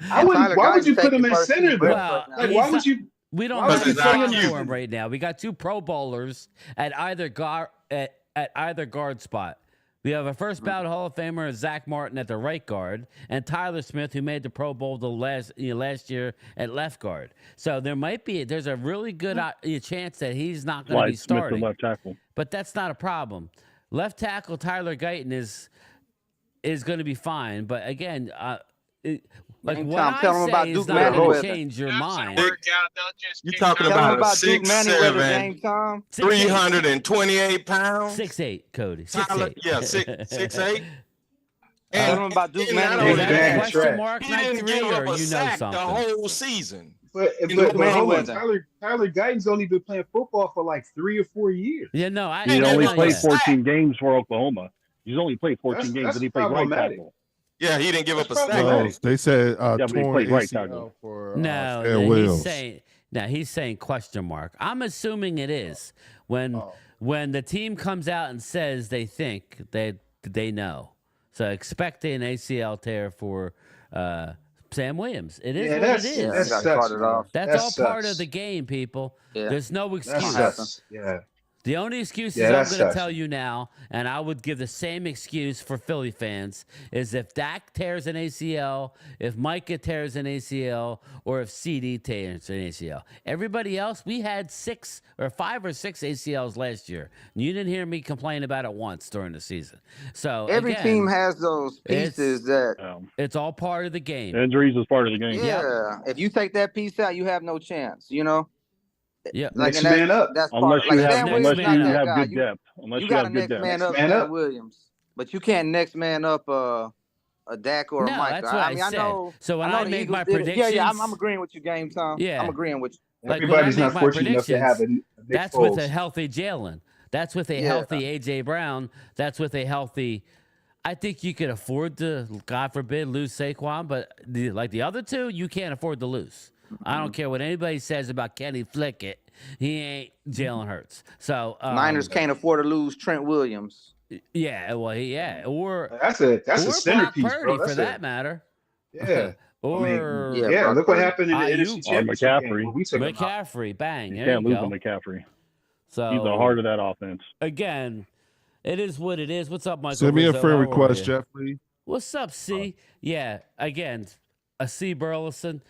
why would you put him in center though? Well, why would you? We don't have to say for him right now. We got 2 Pro Bowlers at either guard spot. We have a first ballot Hall of Famer, Zach Martin, at the right guard, and Tyler Smith, who made the Pro Bowl last year at left guard. So there's a really good chance that he's not going to be starting. Smith, the left tackle. But that's not a problem. Left tackle Tyler Guyton is going to be fine. But again, what I say is not going to change your mind. You talking about a 6'7", 328 pounds? 6'8", Cody. 6'8". Yeah, 6'8". Tell him about Duke Manning. He didn't give up a sack the whole season. But hold on, Tyler Guyton's only been playing football for like 3 or 4 years. Yeah, no, he only played 14 games for Oklahoma. He's only played 14 games, and he played right tackle. Yeah, he didn't give up a sack. No, they said he torn right ACL for he's saying question mark. I'm assuming it is when the team comes out and says they think they know. So expect an ACL tear for Sam Williams. It is what it is. That's all part of the game, people. Yeah. There's no excuse. The only excuse I'm going to tell you now, and I would give the same excuse for Philly fans, is if Dak tears an ACL, if Micah tears an ACL, or if CD tears an ACL. Everybody else, we had 5 or 6 ACLs last year. You didn't hear me complain about it once during the season. So every team has those pieces it's all part of the game. Injuries is part of the game. Yeah. If you take that piece out, you have no chance, Yeah, next man up. Unless you have good depth. You got a next man up, Williams, but you can't next man up a Dak or a Mike. That's what I said. know. So when I make my predictions, I'm agreeing with you, Game Time. Yeah, I'm agreeing with you. Everybody's not fortunate enough to have a Nick That's Foles. with a healthy Jalen. That's with a healthy AJ Brown. That's with a healthy. I think you could afford to, God forbid, lose Saquon, but like the other two, you can't afford to lose. I don't care what anybody says about Kenny Flickett. He ain't Jalen Hurts. So Niners can't afford to lose Trent Williams. Yeah, well, or that's a centerpiece, Brock Purdy, for that matter. Yeah. Or look what happened in the NFC Championship game. McCaffrey, bang. You can't lose on McCaffrey. So he's the heart of that offense. Again, it is what it is. What's up, Michael? Send me a friend request, Jeffrey. What's up, C? Yeah, again, a C. Burleson.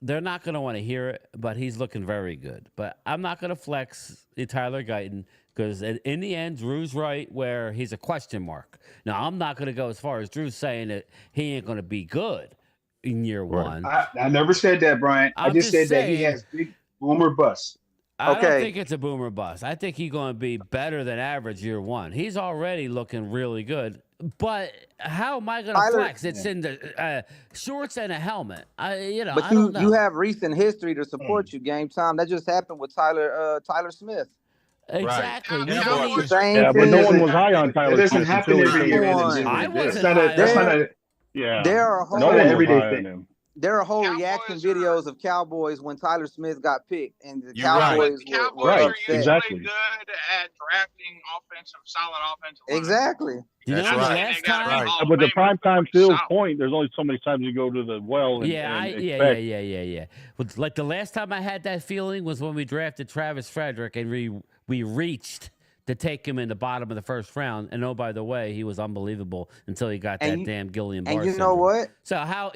They're not going to want to hear it, but he's looking very good. But I'm not going to flex Tyler Guyton because in the end, Drew's right where he's a question mark. Now, I'm not going to go as far as Drew saying that he ain't going to be good in year one. I never said that, Brian. I just said that he has big boomer bust. I don't think it's a boomer bust. I think he's going to be better than average year one. He's already looking really good. But how am I going to flex? It's in the shorts and a helmet. But you have recent history to support you, Game Time. That just happened with Tyler Smith. Exactly. Right. But no one was high on Tyler Smith. It doesn't happen every year. I wasn't high. There are no everyday thing. There are whole reaction videos of Cowboys when Tyler Smith got picked, and the Cowboys were are upset. usually good at drafting solid offensive line. Exactly. But the primetime field point, there's only so many times you go to the well. Yeah. Like the last time I had that feeling was when we drafted Travis Frederick, and we reached to take him in the bottom of the first round. And oh, by the way, he was unbelievable until he got that damn Guillain-Barré. And you know what? So how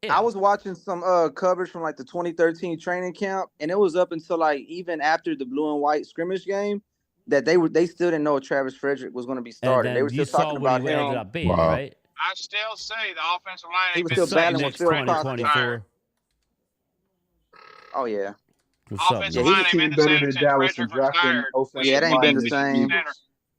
I was watching some coverage from like the 2013 training camp, and it was up until like even after the blue and white scrimmage game that they still didn't know Travis Frederick was going to be started. They were still talking about him. Right? I still say the offensive line ain't been battling with Phil Costa. Oh yeah. Offensive line ain't been the same since Frederick retired. Yeah, it ain't been the same.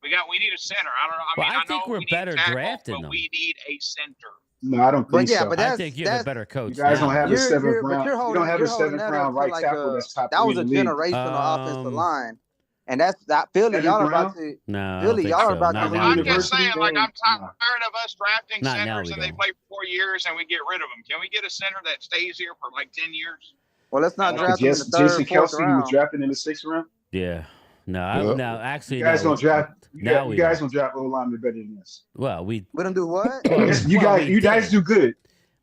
We need a center. I think we're better drafted, but we need a center. No, I don't think so. I think you have a better coach. You guys don't have a seventh round. You don't have a seventh round right tackle that's top 3 That was a in the league. generational offensive line. And that's that Philly. Y'all are about to. No, Philly, y'all are about to. I'm just saying, I'm tired of us drafting centers and they play for 4 years and we get rid of them. Can we get a center that stays here for like 10 years? Well, let's not draft in the third, Jason fourth Kelce round. was drafted in the 6th round. Yeah. No, actually, you guys don't draft. You guys don't draft O-linemen better than us. Well, we don't do what? You guys do good.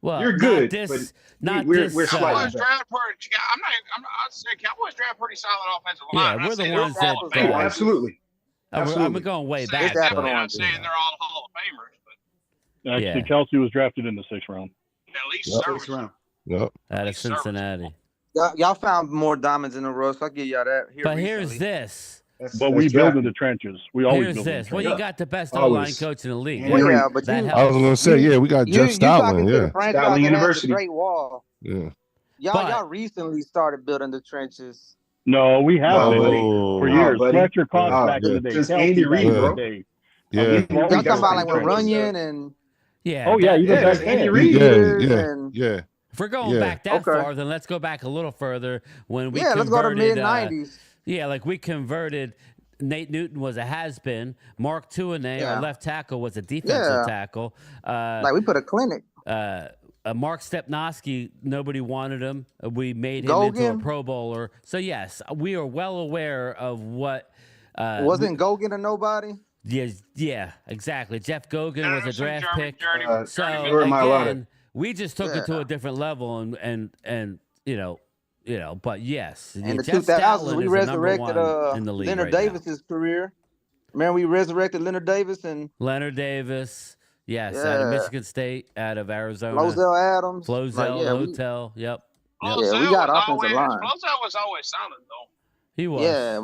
Well, you're good. We're Cowboys draft pretty. I'm not. I'd say Cowboys draft pretty solid offensive line. Yeah, we're the ones that. Absolutely. I'm going way back. I'm not saying they're all Hall of Famers, but actually, Kelsey was drafted in the 6th round. At least service. Yep. Out of Cincinnati. Y'all found more diamonds in the rough, so I'll give y'all that. But here's this. But we build in the trenches. We always Here's build this. In the Well, trenches. you got the best online coach in the league. Yeah, but I was going to say, we got Jeff Stoutland. Yeah. Stoutland University. Great wall. Yeah. Y'all recently started building the trenches. No, we have been for years. Fletcher Cox back in the day. Since Andy Reid, bro. Yeah. Y'all talking about like when Runyon and back Andy Reid. Yeah. If we're going back that far, then let's go back a little further when we converted, let's go to mid-90s. Like we converted. Nate Newton was a has-been. Mark Tuanay, our left tackle, was a defensive tackle. Like we put a clinic. Mark Stepnoski, nobody wanted him. We made him into a Pro Bowler. So yes, we are well aware of what. Wasn't Gogan a nobody? Yeah, exactly. Jeff Gogan was a draft pick. So again, we just took it to a different level, and but yes, in the Jeff 2000s Stoutland we is resurrected in the league Leonard Davis's career. Remember we resurrected Leonard Davis and Leonard Davis. Yes, out of Michigan State, out of Arizona. Flozell Adams. Flozell, Hotel. Yep. Flozell we got offensive line. Flozell was always solid, though. He was. Yeah,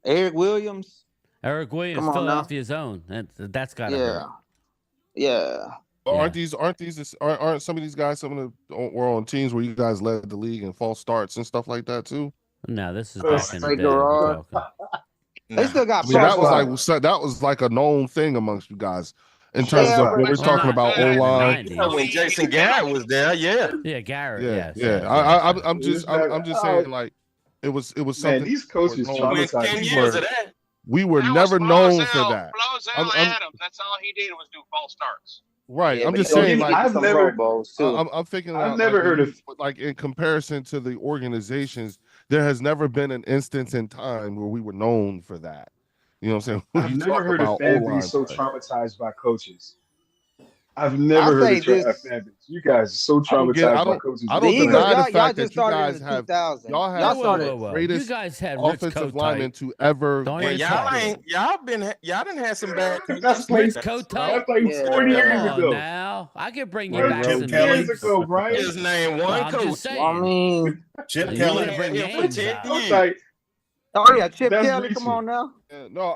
Eric Williams. Eric Williams, Philadelphia's own. That's got to hurt. Yeah. Aren't some of these guys were on teams where you guys led the league in false starts and stuff like that too? No, this is back in the day. They still got that was like a known thing amongst you guys in terms of when we're talking about O-line. When Jason Garrett was there, Garrett, I'm just saying, like, it was something. Man, these coaches traumatized. We were never known for that. Flozell Adams, that's all he did was do false starts. Right. I'm just saying, like, I've never heard of, like, in comparison to the organizations, there has never been an instance in time where we were known for that. You know what I'm saying? I've never heard of fans being so traumatized by coaches. I've never heard of fan base. You guys are so traumatized by coaches. I don't deny the fact that you guys have greatest offensive linemen to ever. Y'all done had some bad coaches. That's like 40 years ago. Now I can bring you back some years ago, Brian. His name one coach. I mean, Chip Kelly. Chip Kelly, come on now. No.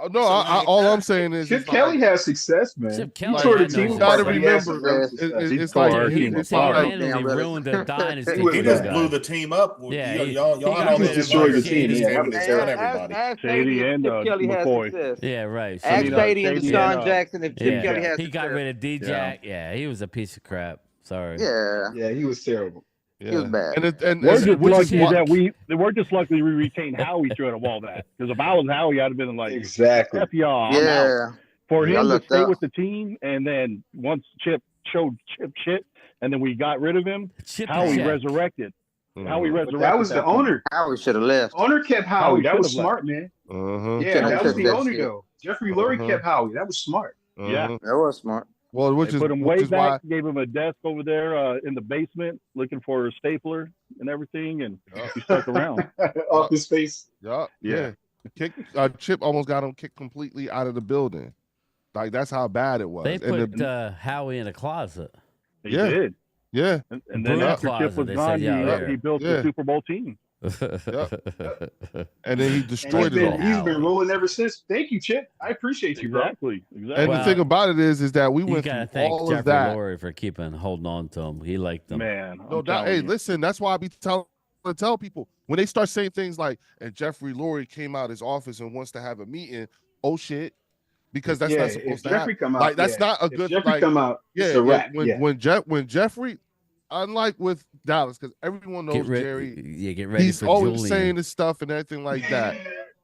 All I'm saying is Chip Kelly has success, man. Chip Kelly, you got to remember, it's like he ruined the dynasty. He just blew the team up. Y'all had all this destroyed the team. Shady and McCoy. Yeah, right. Ask Shady and Deshaun Jackson if Chip Kelly has. He got rid of D-Jack. Yeah, he was a piece of crap. Sorry. Yeah, he was terrible. Yeah. He was bad. We're just lucky we retained Howie through all that. Because if I was Howie, I'd have been like, exactly. F y'all. For him to stay with the team, and then once Chip showed Chip shit, and then we got rid of him, Howie resurrected. Howie resurrected. That was the owner. Howie should have left. Owner kept Howie. That was smart, man. Yeah, that was the owner, though. Jeffrey Lurie kept Howie. That was smart. Yeah, that was smart. Well, put him way back, gave him a desk over there in the basement, looking for a stapler and everything, and he stuck around. Office space. Yeah. Chip almost got him kicked completely out of the building. Like, that's how bad it was. They put Howie in a closet. He did. Yeah. And then after Chip was gone, he built the Super Bowl team. And then he destroyed it all. He's been rolling ever since. Thank you, Chip. I appreciate you, bro. Exactly. And the thing about it is that we went through all of that. Jeffrey Lurie for holding on to him. He liked them. Man, listen, that's why I be tell people when they start saying things like, and Jeffrey Lurie came out his office and wants to have a meeting. Oh shit. Because that's not supposed to happen. Come out, like, that's not a good Jeffrey come out. When Jeffrey, unlike with Dallas, because everyone knows Jerry. Get ready. He's always saying this stuff and everything like that.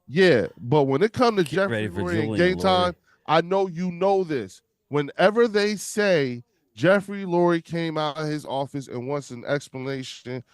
Yeah, but when it comes to Jeffrey Lurie and game time, I know you know this. Whenever they say Jeffrey Lurie came out of his office and wants an explanation,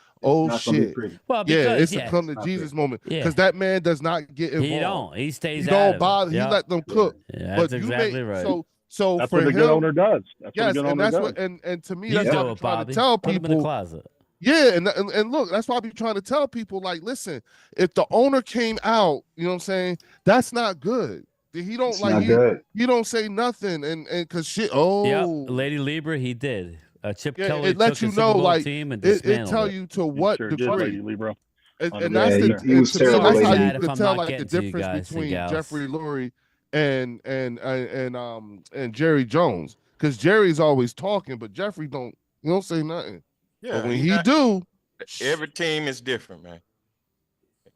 shit. Well, because, it's a come to Jesus moment because that man does not get involved. He don't. He stays. He don't bother. He let them cook. Yeah, that's exactly right. So that's for what a good owner does. And to me, that's what I'm trying to tell people. Put him in the closet. Yeah, and look, that's why I be trying to tell people, like, listen, if the owner came out, you know what I'm saying, that's not good. He don't it's like he don't say nothing, and because shit. Oh, yep, Lady Libra, he did. Chip Kelly it lets took you a know, Super Bowl like team and it tell you to what sure degree. did, Lady Libra. And that's the he was to me, terrible. that's how Sorry, you Chad, could if tell I'm not like the getting to you difference guys and between gals. Jeffrey Lurie and Jerry Jones, because Jerry's always talking, but Jeffrey don't say nothing. Yeah, but when he do, every team is different, man.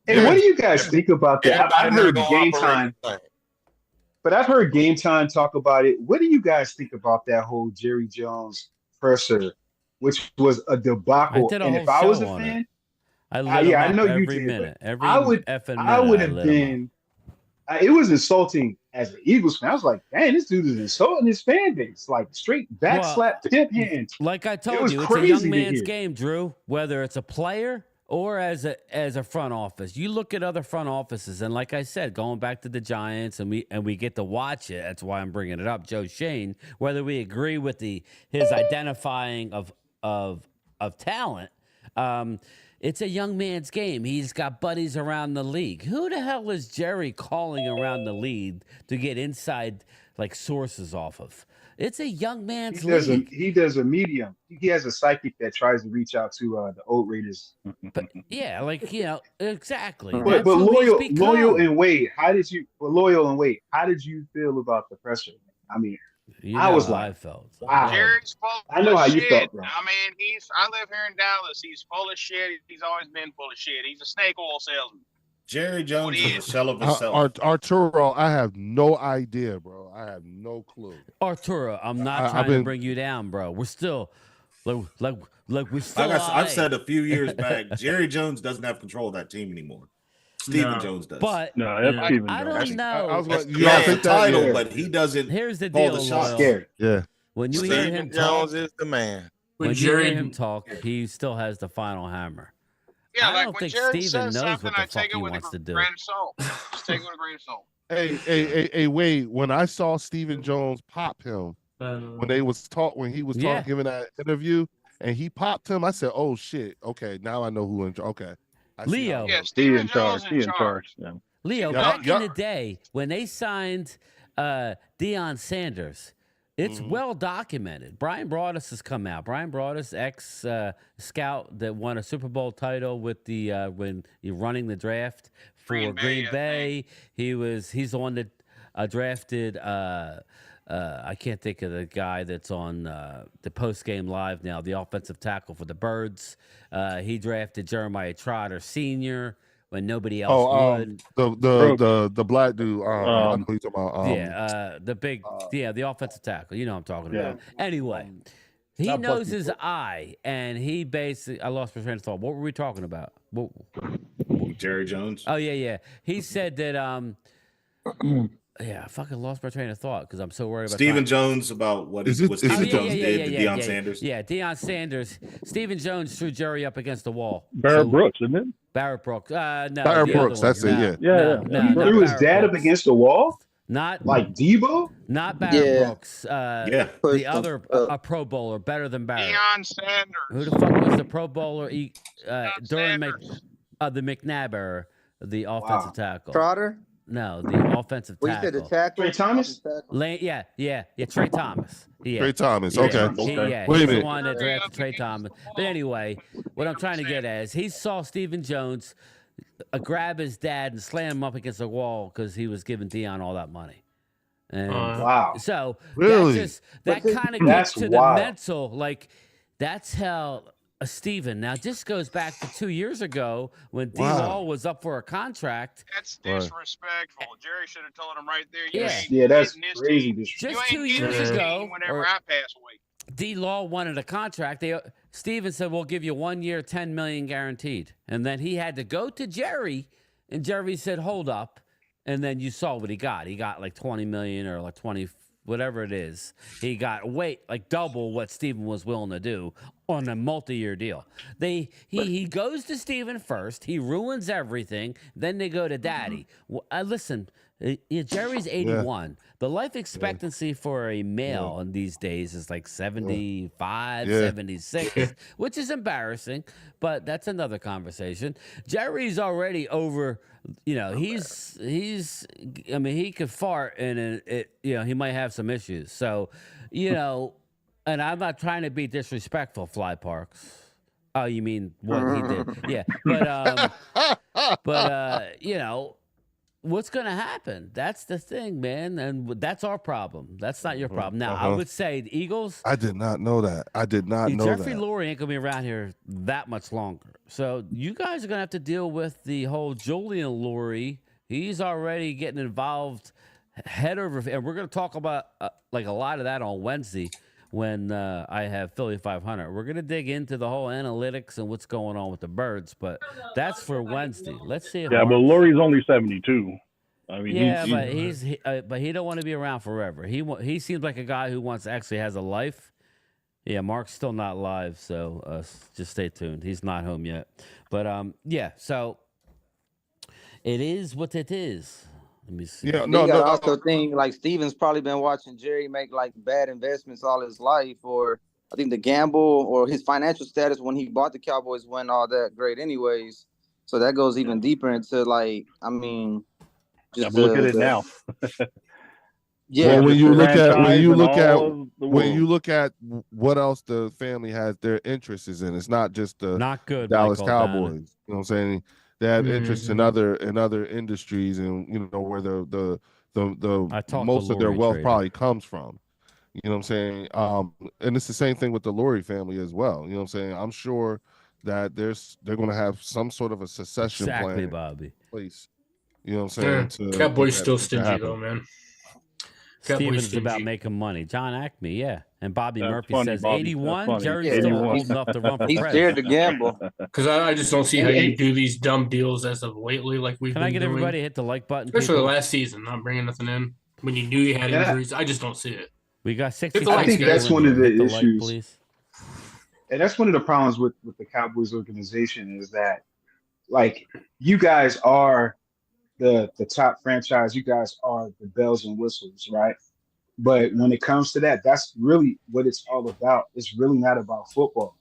Hey, what do you guys think about that? I've heard Game Time, but I've heard Game Time talk about it. What do you guys think about that whole Jerry Jones presser, which was a debacle? I did a and whole if I was a show on fan, it. I know you did. minute. Every I would have been. It was insulting as an Eagles fan. I was like, "Dang, this dude is insulting his fan base, like straight backslap tip hands." Like I told you, it's a young man's game, Drew. Whether it's a player or as a front office, you look at other front offices, and like I said, going back to the Giants, and we get to watch it. That's why I'm bringing it up, Joe Shane. Whether we agree with his identifying of talent. It's a young man's game. He's got buddies around the league. Who the hell is Jerry calling around the league to get inside like sources off of? It's a young man's league. He does a medium. He has a psychic that tries to reach out to the old Raiders. But yeah, like exactly. But loyal and Wade, how did you feel about the presser? I mean, I was like, I felt. Wow. Jerry's full of I know how shit. you felt, bro. I mean, I live here in Dallas. He's full of shit. He's always been full of shit. He's a snake oil salesman. Jerry Jones is a shell of himself. Arturo, I have no idea, bro. I have no clue. Arturo, I'm not trying to bring you down, bro. We're still like we're still. Like I've said a few years back, Jerry Jones doesn't have control of that team anymore. Steven Jones does. But no, that's Steven I Jones. don't know. He has a title, but he doesn't. Here's the call deal. the shots. Scary. Yeah. When you Steven hear him Jones talk, is the man. when you hear him talk, he still has the final hammer. Yeah, I like don't when think Jerry Steven says knows something, what the I take fuck it he with wants to a do. grain of salt. Just take it with a grain of salt. Hey, Wade, when I saw Steven Jones pop him when he was talking giving that interview, and he popped him, I said, "Oh shit, okay, now I know who in charge." Okay, Leo, He in charge. Yeah. Leo, back in the day when they signed Deion Sanders, it's well documented. Brian Broaddus has come out. Brian Broaddus, ex scout that won a Super Bowl title with the when you're running the draft for Green Bay. He's the one that drafted. I can't think of the guy that's on the post game live now. The offensive tackle for the Birds. He drafted Jeremiah Trotter Sr. when nobody else would. The black dude. I know what you're talking about. The offensive tackle. You know what I'm talking about. Anyway, he knows his eye, and he basically. I lost my train of thought. What were we talking about? Jerry Jones. Oh yeah. He said that. Yeah, I fucking lost my train of thought because I'm so worried about Steven Jones about what Steven Jones did to Deion Sanders. Yeah, Deion Sanders. Steven Jones threw Jerry up against the wall. Barrett Brooks, isn't it? Barrett Brooks. No. Barrett Brooks, that's it, yeah. He threw his dad up against the wall? Not like Debo? Not Barrett Brooks. The other a Pro Bowler, better than Barrett. Deion Sanders. Who the fuck was the Pro Bowler during the McNabb era, the offensive tackle? Trotter? No, the offensive tackle. You said the tackle? Trey Thomas? Trey Thomas. Trey Thomas, okay. He's the one that drafted Trey Thomas. But anyway, what I'm trying to get at is he saw Steven Jones grab his dad and slam him up against the wall because he was giving Deion all that money. And wow. So really? that kind of gets to the mental, like that's how Steven. Now, this goes back to 2 years ago when D-Law was up for a contract. That's disrespectful. Jerry should have told him right there. Yeah, that's crazy disrespectful. Just 2 years ago, whenever I pass away. D-Law wanted a contract. Steven said, "We'll give you 1 year, $10 million guaranteed." And then he had to go to Jerry, and Jerry said, "Hold up." And then you saw what he got. He got like 20 million or like 20, whatever it is. He got like double what Steven was willing to do on a multi-year deal. He goes to Steven first. He ruins everything. Then they go to Daddy. Listen, Jerry's 81. The life expectancy for a male in these days is like 75, 76, which is embarrassing, but that's another conversation. Jerry's already over, he's I mean, he could fart and he might have some issues. So, and I'm not trying to be disrespectful, Fly Parks. Oh, you mean what he did? Yeah. But what's going to happen? That's the thing, man. And that's our problem. That's not your problem. Now, I would say the Eagles. I did not know that. I did not know Jeffrey that. Lurie ain't going to be around here that much longer. So you guys are going to have to deal with the whole Julian Lurie. He's already getting involved head over. And we're going to talk about like a lot of that on Wednesday when I have Philly 500. We're going to dig into the whole analytics and what's going on with the Birds, but that's for Wednesday. Let's see. Yeah, but Lurie's only 72. I mean, but he don't want to be around forever. He seems like a guy who actually has a life. Yeah, Mark's still not live, so just stay tuned. He's not home yet. But so it is what it is. Let me see. Yeah, I also think like Steven's probably been watching Jerry make like bad investments all his life, or I think the gamble or his financial status when he bought the Cowboys wasn't all that great anyways. So that goes even deeper into like, I mean, just look at it now. Yeah, well, when you look at what else the family has their interests in, it's not just the not good Dallas Michael Cowboys. Dunn. You know what I'm saying? They have interests in other industries, and where the most of their wealth probably comes from. You know what I'm saying? And it's the same thing with the Lurie family as well. You know what I'm saying? I'm sure that they're going to have some sort of a succession plan, Bobby. Place. You know what I'm saying? Cowboys still stingy though, man. Steven's about making money. John Acme, yeah. And Bobby Murphy says 81. Jerry's still old enough to run for He's president. scared to gamble. Because I just don't see how you do these dumb deals as of lately like we've been Can I get doing. everybody to hit the like button? Especially the last season, not bringing nothing in. When you knew you had injuries, I just don't see it. We got 60 I think that's one of the issues. Please. And that's one of the problems with the Cowboys organization is that, like, you guys are the top franchise. You guys are the bells and whistles, right? But when it comes to that, that's really what it's all about. It's really not about football.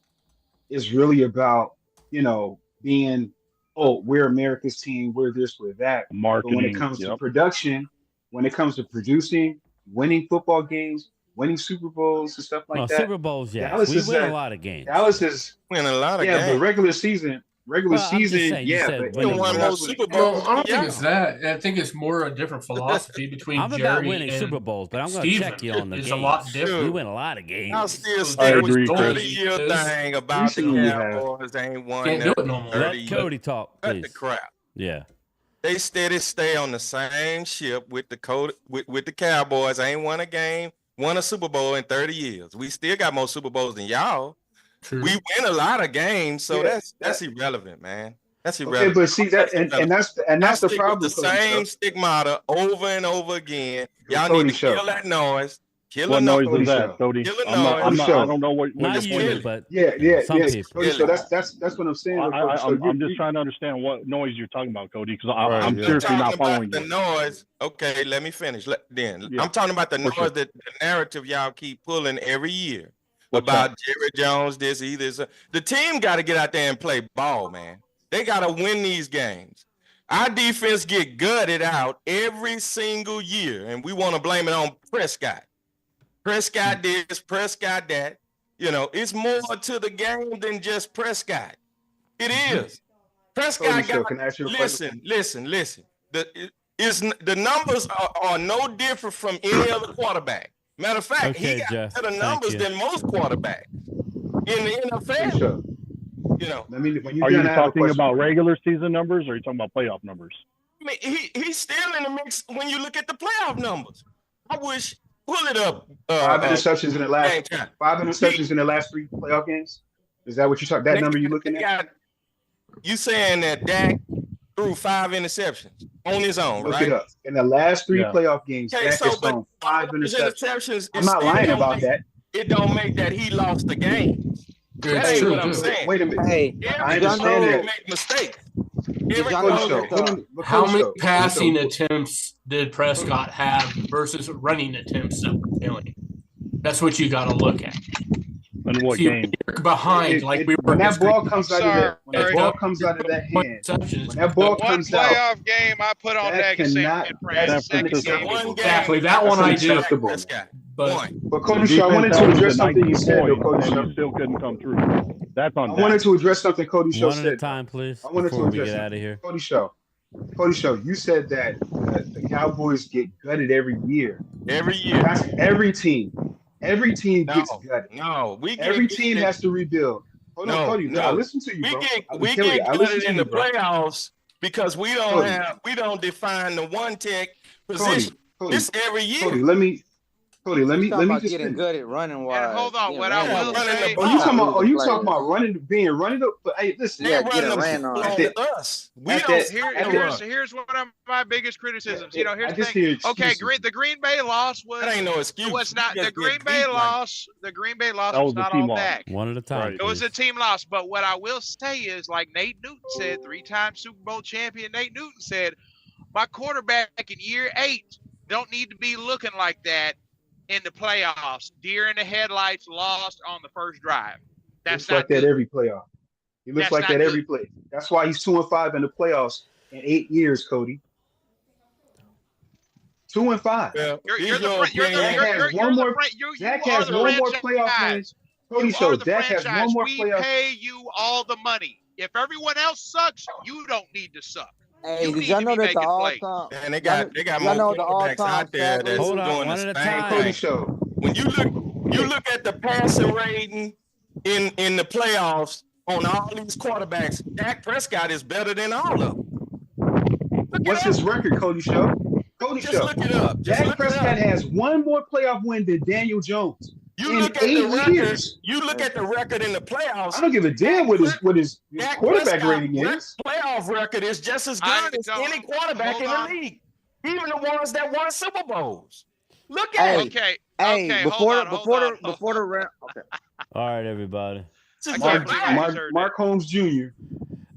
It's really about, being, we're America's team, we're this, we're that. Marketing. But when it comes to production, when it comes to producing, winning football games, winning Super Bowls and stuff like that. Super Bowls, yeah. We win a lot of games. Dallas is win a lot of games. Yeah, but regular season, but won more Super Bowls. I don't think it's that. I think it's more a different philosophy between I'm Jerry about winning and Super Bowls, but I'm going to check you on the games. games. A lot different. We win a lot of games. I'll still stay with the 30-year thing about the Cowboys. They ain't won Can't do it no more. Let Cody talk, please. Cut the crap. Yeah. They steady stay on the same ship with the Cowboys. I ain't won a game, won a Super Bowl in 30 years. We still got more Super Bowls than y'all. True. We win a lot of games, so that's irrelevant, man. That's irrelevant. Okay, but see that, and that's the problem. The same stigmata over and over again. Y'all need to kill that noise. What noise is that, Cody? I don't know what not you're you, but some people. So that's what I'm saying. I'm just trying to understand what noise you're talking about, Cody, because I'm seriously not following the noise. Okay, let me finish. I'm talking about the noise, the narrative y'all keep pulling every year about Jerry Jones, this, either. The team got to get out there and play ball, man. They got to win these games. Our defense get gutted out every single year, and we want to blame it on Prescott. Prescott this, Prescott that. It's more to the game than just Prescott. It is. Prescott listen. The numbers are no different from any other quarterback. Matter of fact, he got better numbers than most quarterbacks in the NFL. Are you talking about regular season numbers, or are you talking about playoff numbers? I mean, he's still in the mix when you look at the playoff numbers. I wish pull it up. 5 interceptions in the last 5 interceptions in the last 3 playoff games. Is that what you're talking? That number you looking at? You saying that Dak threw 5 interceptions on his own, Look right? it up. In the last 3 playoff games, Dak has thrown 5 interceptions. I'm not lying about that. It don't make that he lost the game. That ain't what I'm saying. Wait a minute. Hey, I understand that. Make mistakes. How many passing attempts did Prescott have versus running attempts that were failing? That's what you got to look at. In what game? Behind, when that ball comes out of that, when that ball comes out of that hand, when that ball comes out, playoff game I put on that exactly that one I do. But Cody Shaw, I wanted to address something you said. Cody Shaw still couldn't come through. That's on. I wanted to address something Cody Shaw said. One at a time, please. I wanted to address get out of here. Cody Shaw, you said that the Cowboys get gutted every year. Every year. That's every team. Every team gets gutted. No, every team has to rebuild. Hold on, Cody. I listen to you, bro. We get gutted in the playoffs because we don't define the one tech position. It's every year. Cody, let me just getting good at running wise. Hold on, what I will say. You talking about being running? But hey, listen, ran on us. Here's one of my biggest criticisms. Here's the thing. Okay, the Green Bay loss was. That ain't no excuse. Was not the Green Bay loss. The Green Bay loss was not on Dak. One at a time. It was a team loss. But what I will say is, like Nate Newton said, 3-time Super Bowl champion Nate Newton said, my quarterback in year 8 don't need to be looking like that in the playoffs. Deer in the headlights, lost on the first drive. That's like that every playoff. He looks like that every play. That's why he's 2-5 in the playoffs in 8 years, Cody. 2-5. Dak has one more playoff wins. Cody shows Dak has one more playoff. We pay you all the money. If everyone else sucks, you don't need to suck. Hey, did y'all know that the all-time? And they got more quarterbacks out there that's doing the same thing. Show. When you look at the passing rating in the playoffs on all these quarterbacks, Dak Prescott is better than all of them. What's his record, Cody Show? Just look it up. Dak Prescott has one more playoff win than Daniel Jones. You look at the record. You look at the record in the playoffs. I don't give a damn what his quarterback rating is. Playoff record is just as good as any quarterback in the league, even the ones that won Super Bowls. Look at it. Before the round. Okay. All right, everybody. Mark Holmes Jr.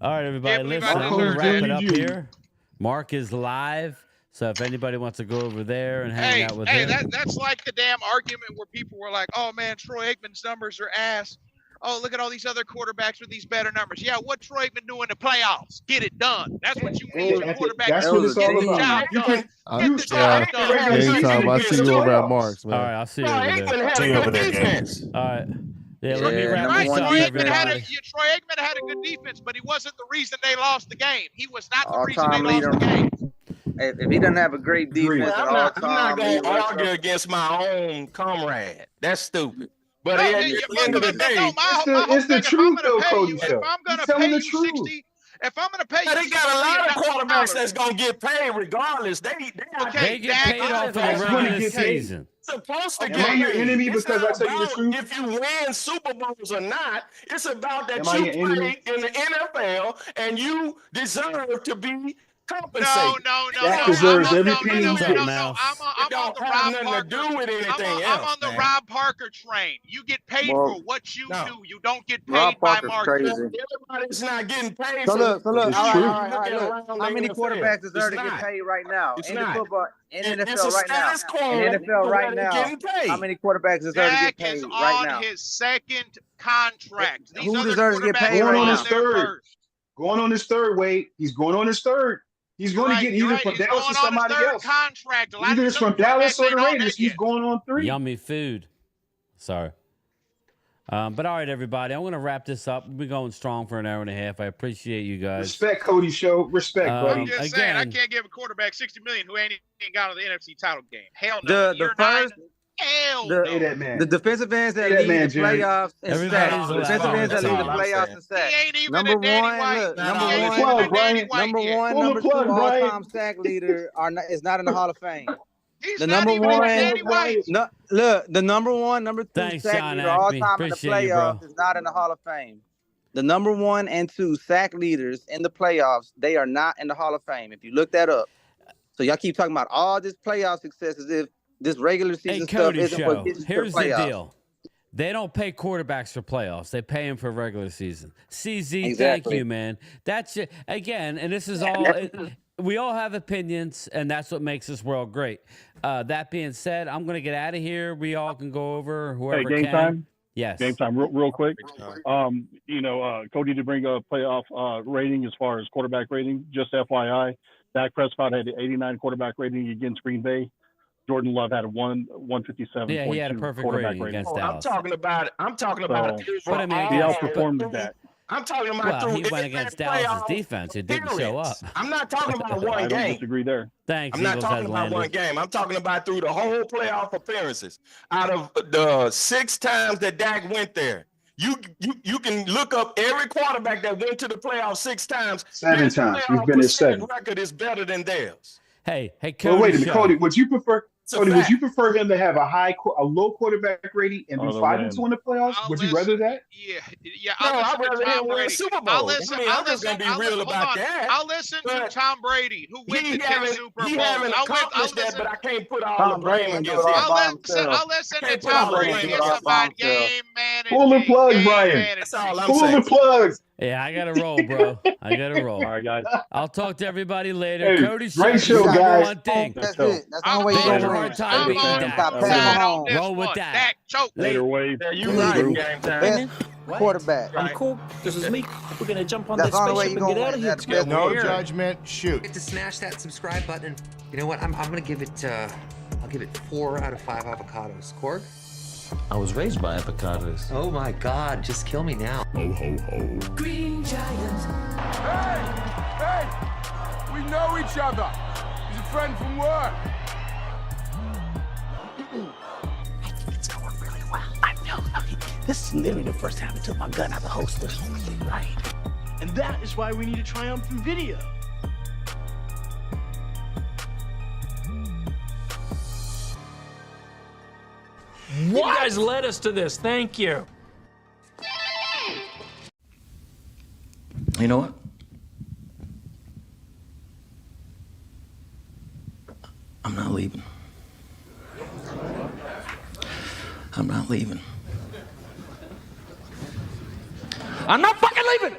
All right, everybody. Listen, I'm gonna wrap it up here. Mark is live. So if anybody wants to go over there and hang out with him. That's like the damn argument where people were like, oh, man, Troy Aikman's numbers are ass. Oh, look at all these other quarterbacks with these better numbers. Yeah, what Troy Aikman do in the playoffs? Get it done. That's what you need your quarterback to do. That's what it's all about. Anytime I see you over at Mark's, man. All right, I'll see you over there. See you over there, guys. All right. Yeah, let me wrap this up, Troy everybody. Aikman had a good defense, but he wasn't the reason they lost the game. He was not the reason they lost the game. If he doesn't have a great defense, I'm not going to argue against my own comrade. That's stupid. But at the end of the day, it's the truth, though, Cody. If I'm going to pay you 60, if I'm going to pay you, they got a lot of quarterbacks that's going to get paid regardless. They get paid off of the regular season. Supposed to get paid. Am I your enemy because I tell you the truth? If you win Super Bowls or not, it's about that you play in the NFL and you deserve to be compensated. No. That deserves every penny. I'm on the Rob Parker train. You get paid for what you do. You don't get paid by market. Everybody's not getting paid. So look. All right. How many quarterbacks deserve to get paid right now in the football? In NFL right now. In NFL right now. How many quarterbacks deserve to get paid right now? On his second contract. Who deserves to get paid right now? Going on his third, Wade. He's going on his third. He's going to get either from Dallas or somebody else. Either it's from Dallas or the Raiders. He's going on 3. Yummy food. Sorry. But all right, everybody. I'm going to wrap this up. We'll be going strong for an hour and a half. I appreciate you guys. Respect, Cody Show. Respect, buddy. I'm just saying, I can't give a quarterback $60 million who ain't got to the NFC title game. Hell no. The defensive ends that lead the playoffs and sacks. The defensive ends that lead the playoffs and sacks. Number one, number 2 all-time sack leader is not in the Hall of Fame. The number one, number 2 sack leader all time in the playoffs is not in the Hall of Fame. The number 1 and 2 sack leaders in the playoffs, they are not in the Hall of Fame. If you look that up. So y'all keep talking about all this playoff success as if this regular season stuff isn't what gets you to the playoffs. Here's the deal. They don't pay quarterbacks for playoffs. They pay them for regular season. CZ, Exactly. thank you, man. That's it. Again, and this is all. We all have opinions, and that's what makes this world great. That being said, I'm going to get out of here. We all can go over whoever game can. time? Yes. Game time, real quick. Cody did bring a playoff rating as far as quarterback rating. Just FYI, Dak Prescott had an 89 quarterback rating against Green Bay. Jordan Love had a 157. Yeah, he had a perfect rating against Dallas. I'm talking about. He outperformed Dak. I'm talking about. Well, he went against Dallas' defense. It didn't show up. I'm not talking about one game. I don't disagree there. Thanks. I'm not talking about one game. I'm talking about through the whole playoff appearances. Out of the 6 times that Dak went there, you can look up every quarterback that went to the playoffs 6 times. 7 times. He's been at 7. Record is better than theirs. Hey, Cody. Well, wait a minute, Cody. Would you prefer? Cody, would you prefer him to have a low quarterback rating and be 5-2 in the Playoffs? Would you rather that? Yeah. I'd rather him win a Super Bowl. I'm just gonna be real about that. I'll listen to Tom Brady, who went to 10 Super Bowls. He haven't accomplished that, but I can't put all Tom the blame Brady against him. I'll listen to Tom Brady. It's about game management. Pull the plug, Brian. That's all I'm Pull saying. the plugs. Yeah, I got to roll, bro. I got to roll. All right, guys. I'll talk to everybody later. Hey, Cody, great show, guys. One thing. That's it. That's the only way They you're have a going hard to time beating Dak. Roll with that. Dak choke. Later, Wade. Yeah, you right. Game time. quarterback. I'm cool. This is me. We're gonna jump on That's that the only way spaceship you and get gonna out of win. here. That's the best No way. judgment. Shoot. To smash that subscribe button. You know what? I'm gonna give it. I'll give it 4 out of 5 avocados. Korg? I was raised by avocados. Oh my God! Just kill me now. Ho ho ho. Green Giant. Hey! We know each other. He's a friend from work. I think it's going really well. I know. This is literally the first time I took my gun out of the holster. Right. And that is why we need a triumphant video. You guys led us to this. Thank you. You know what? I'm not leaving. I'm not leaving. I'm not fucking leaving!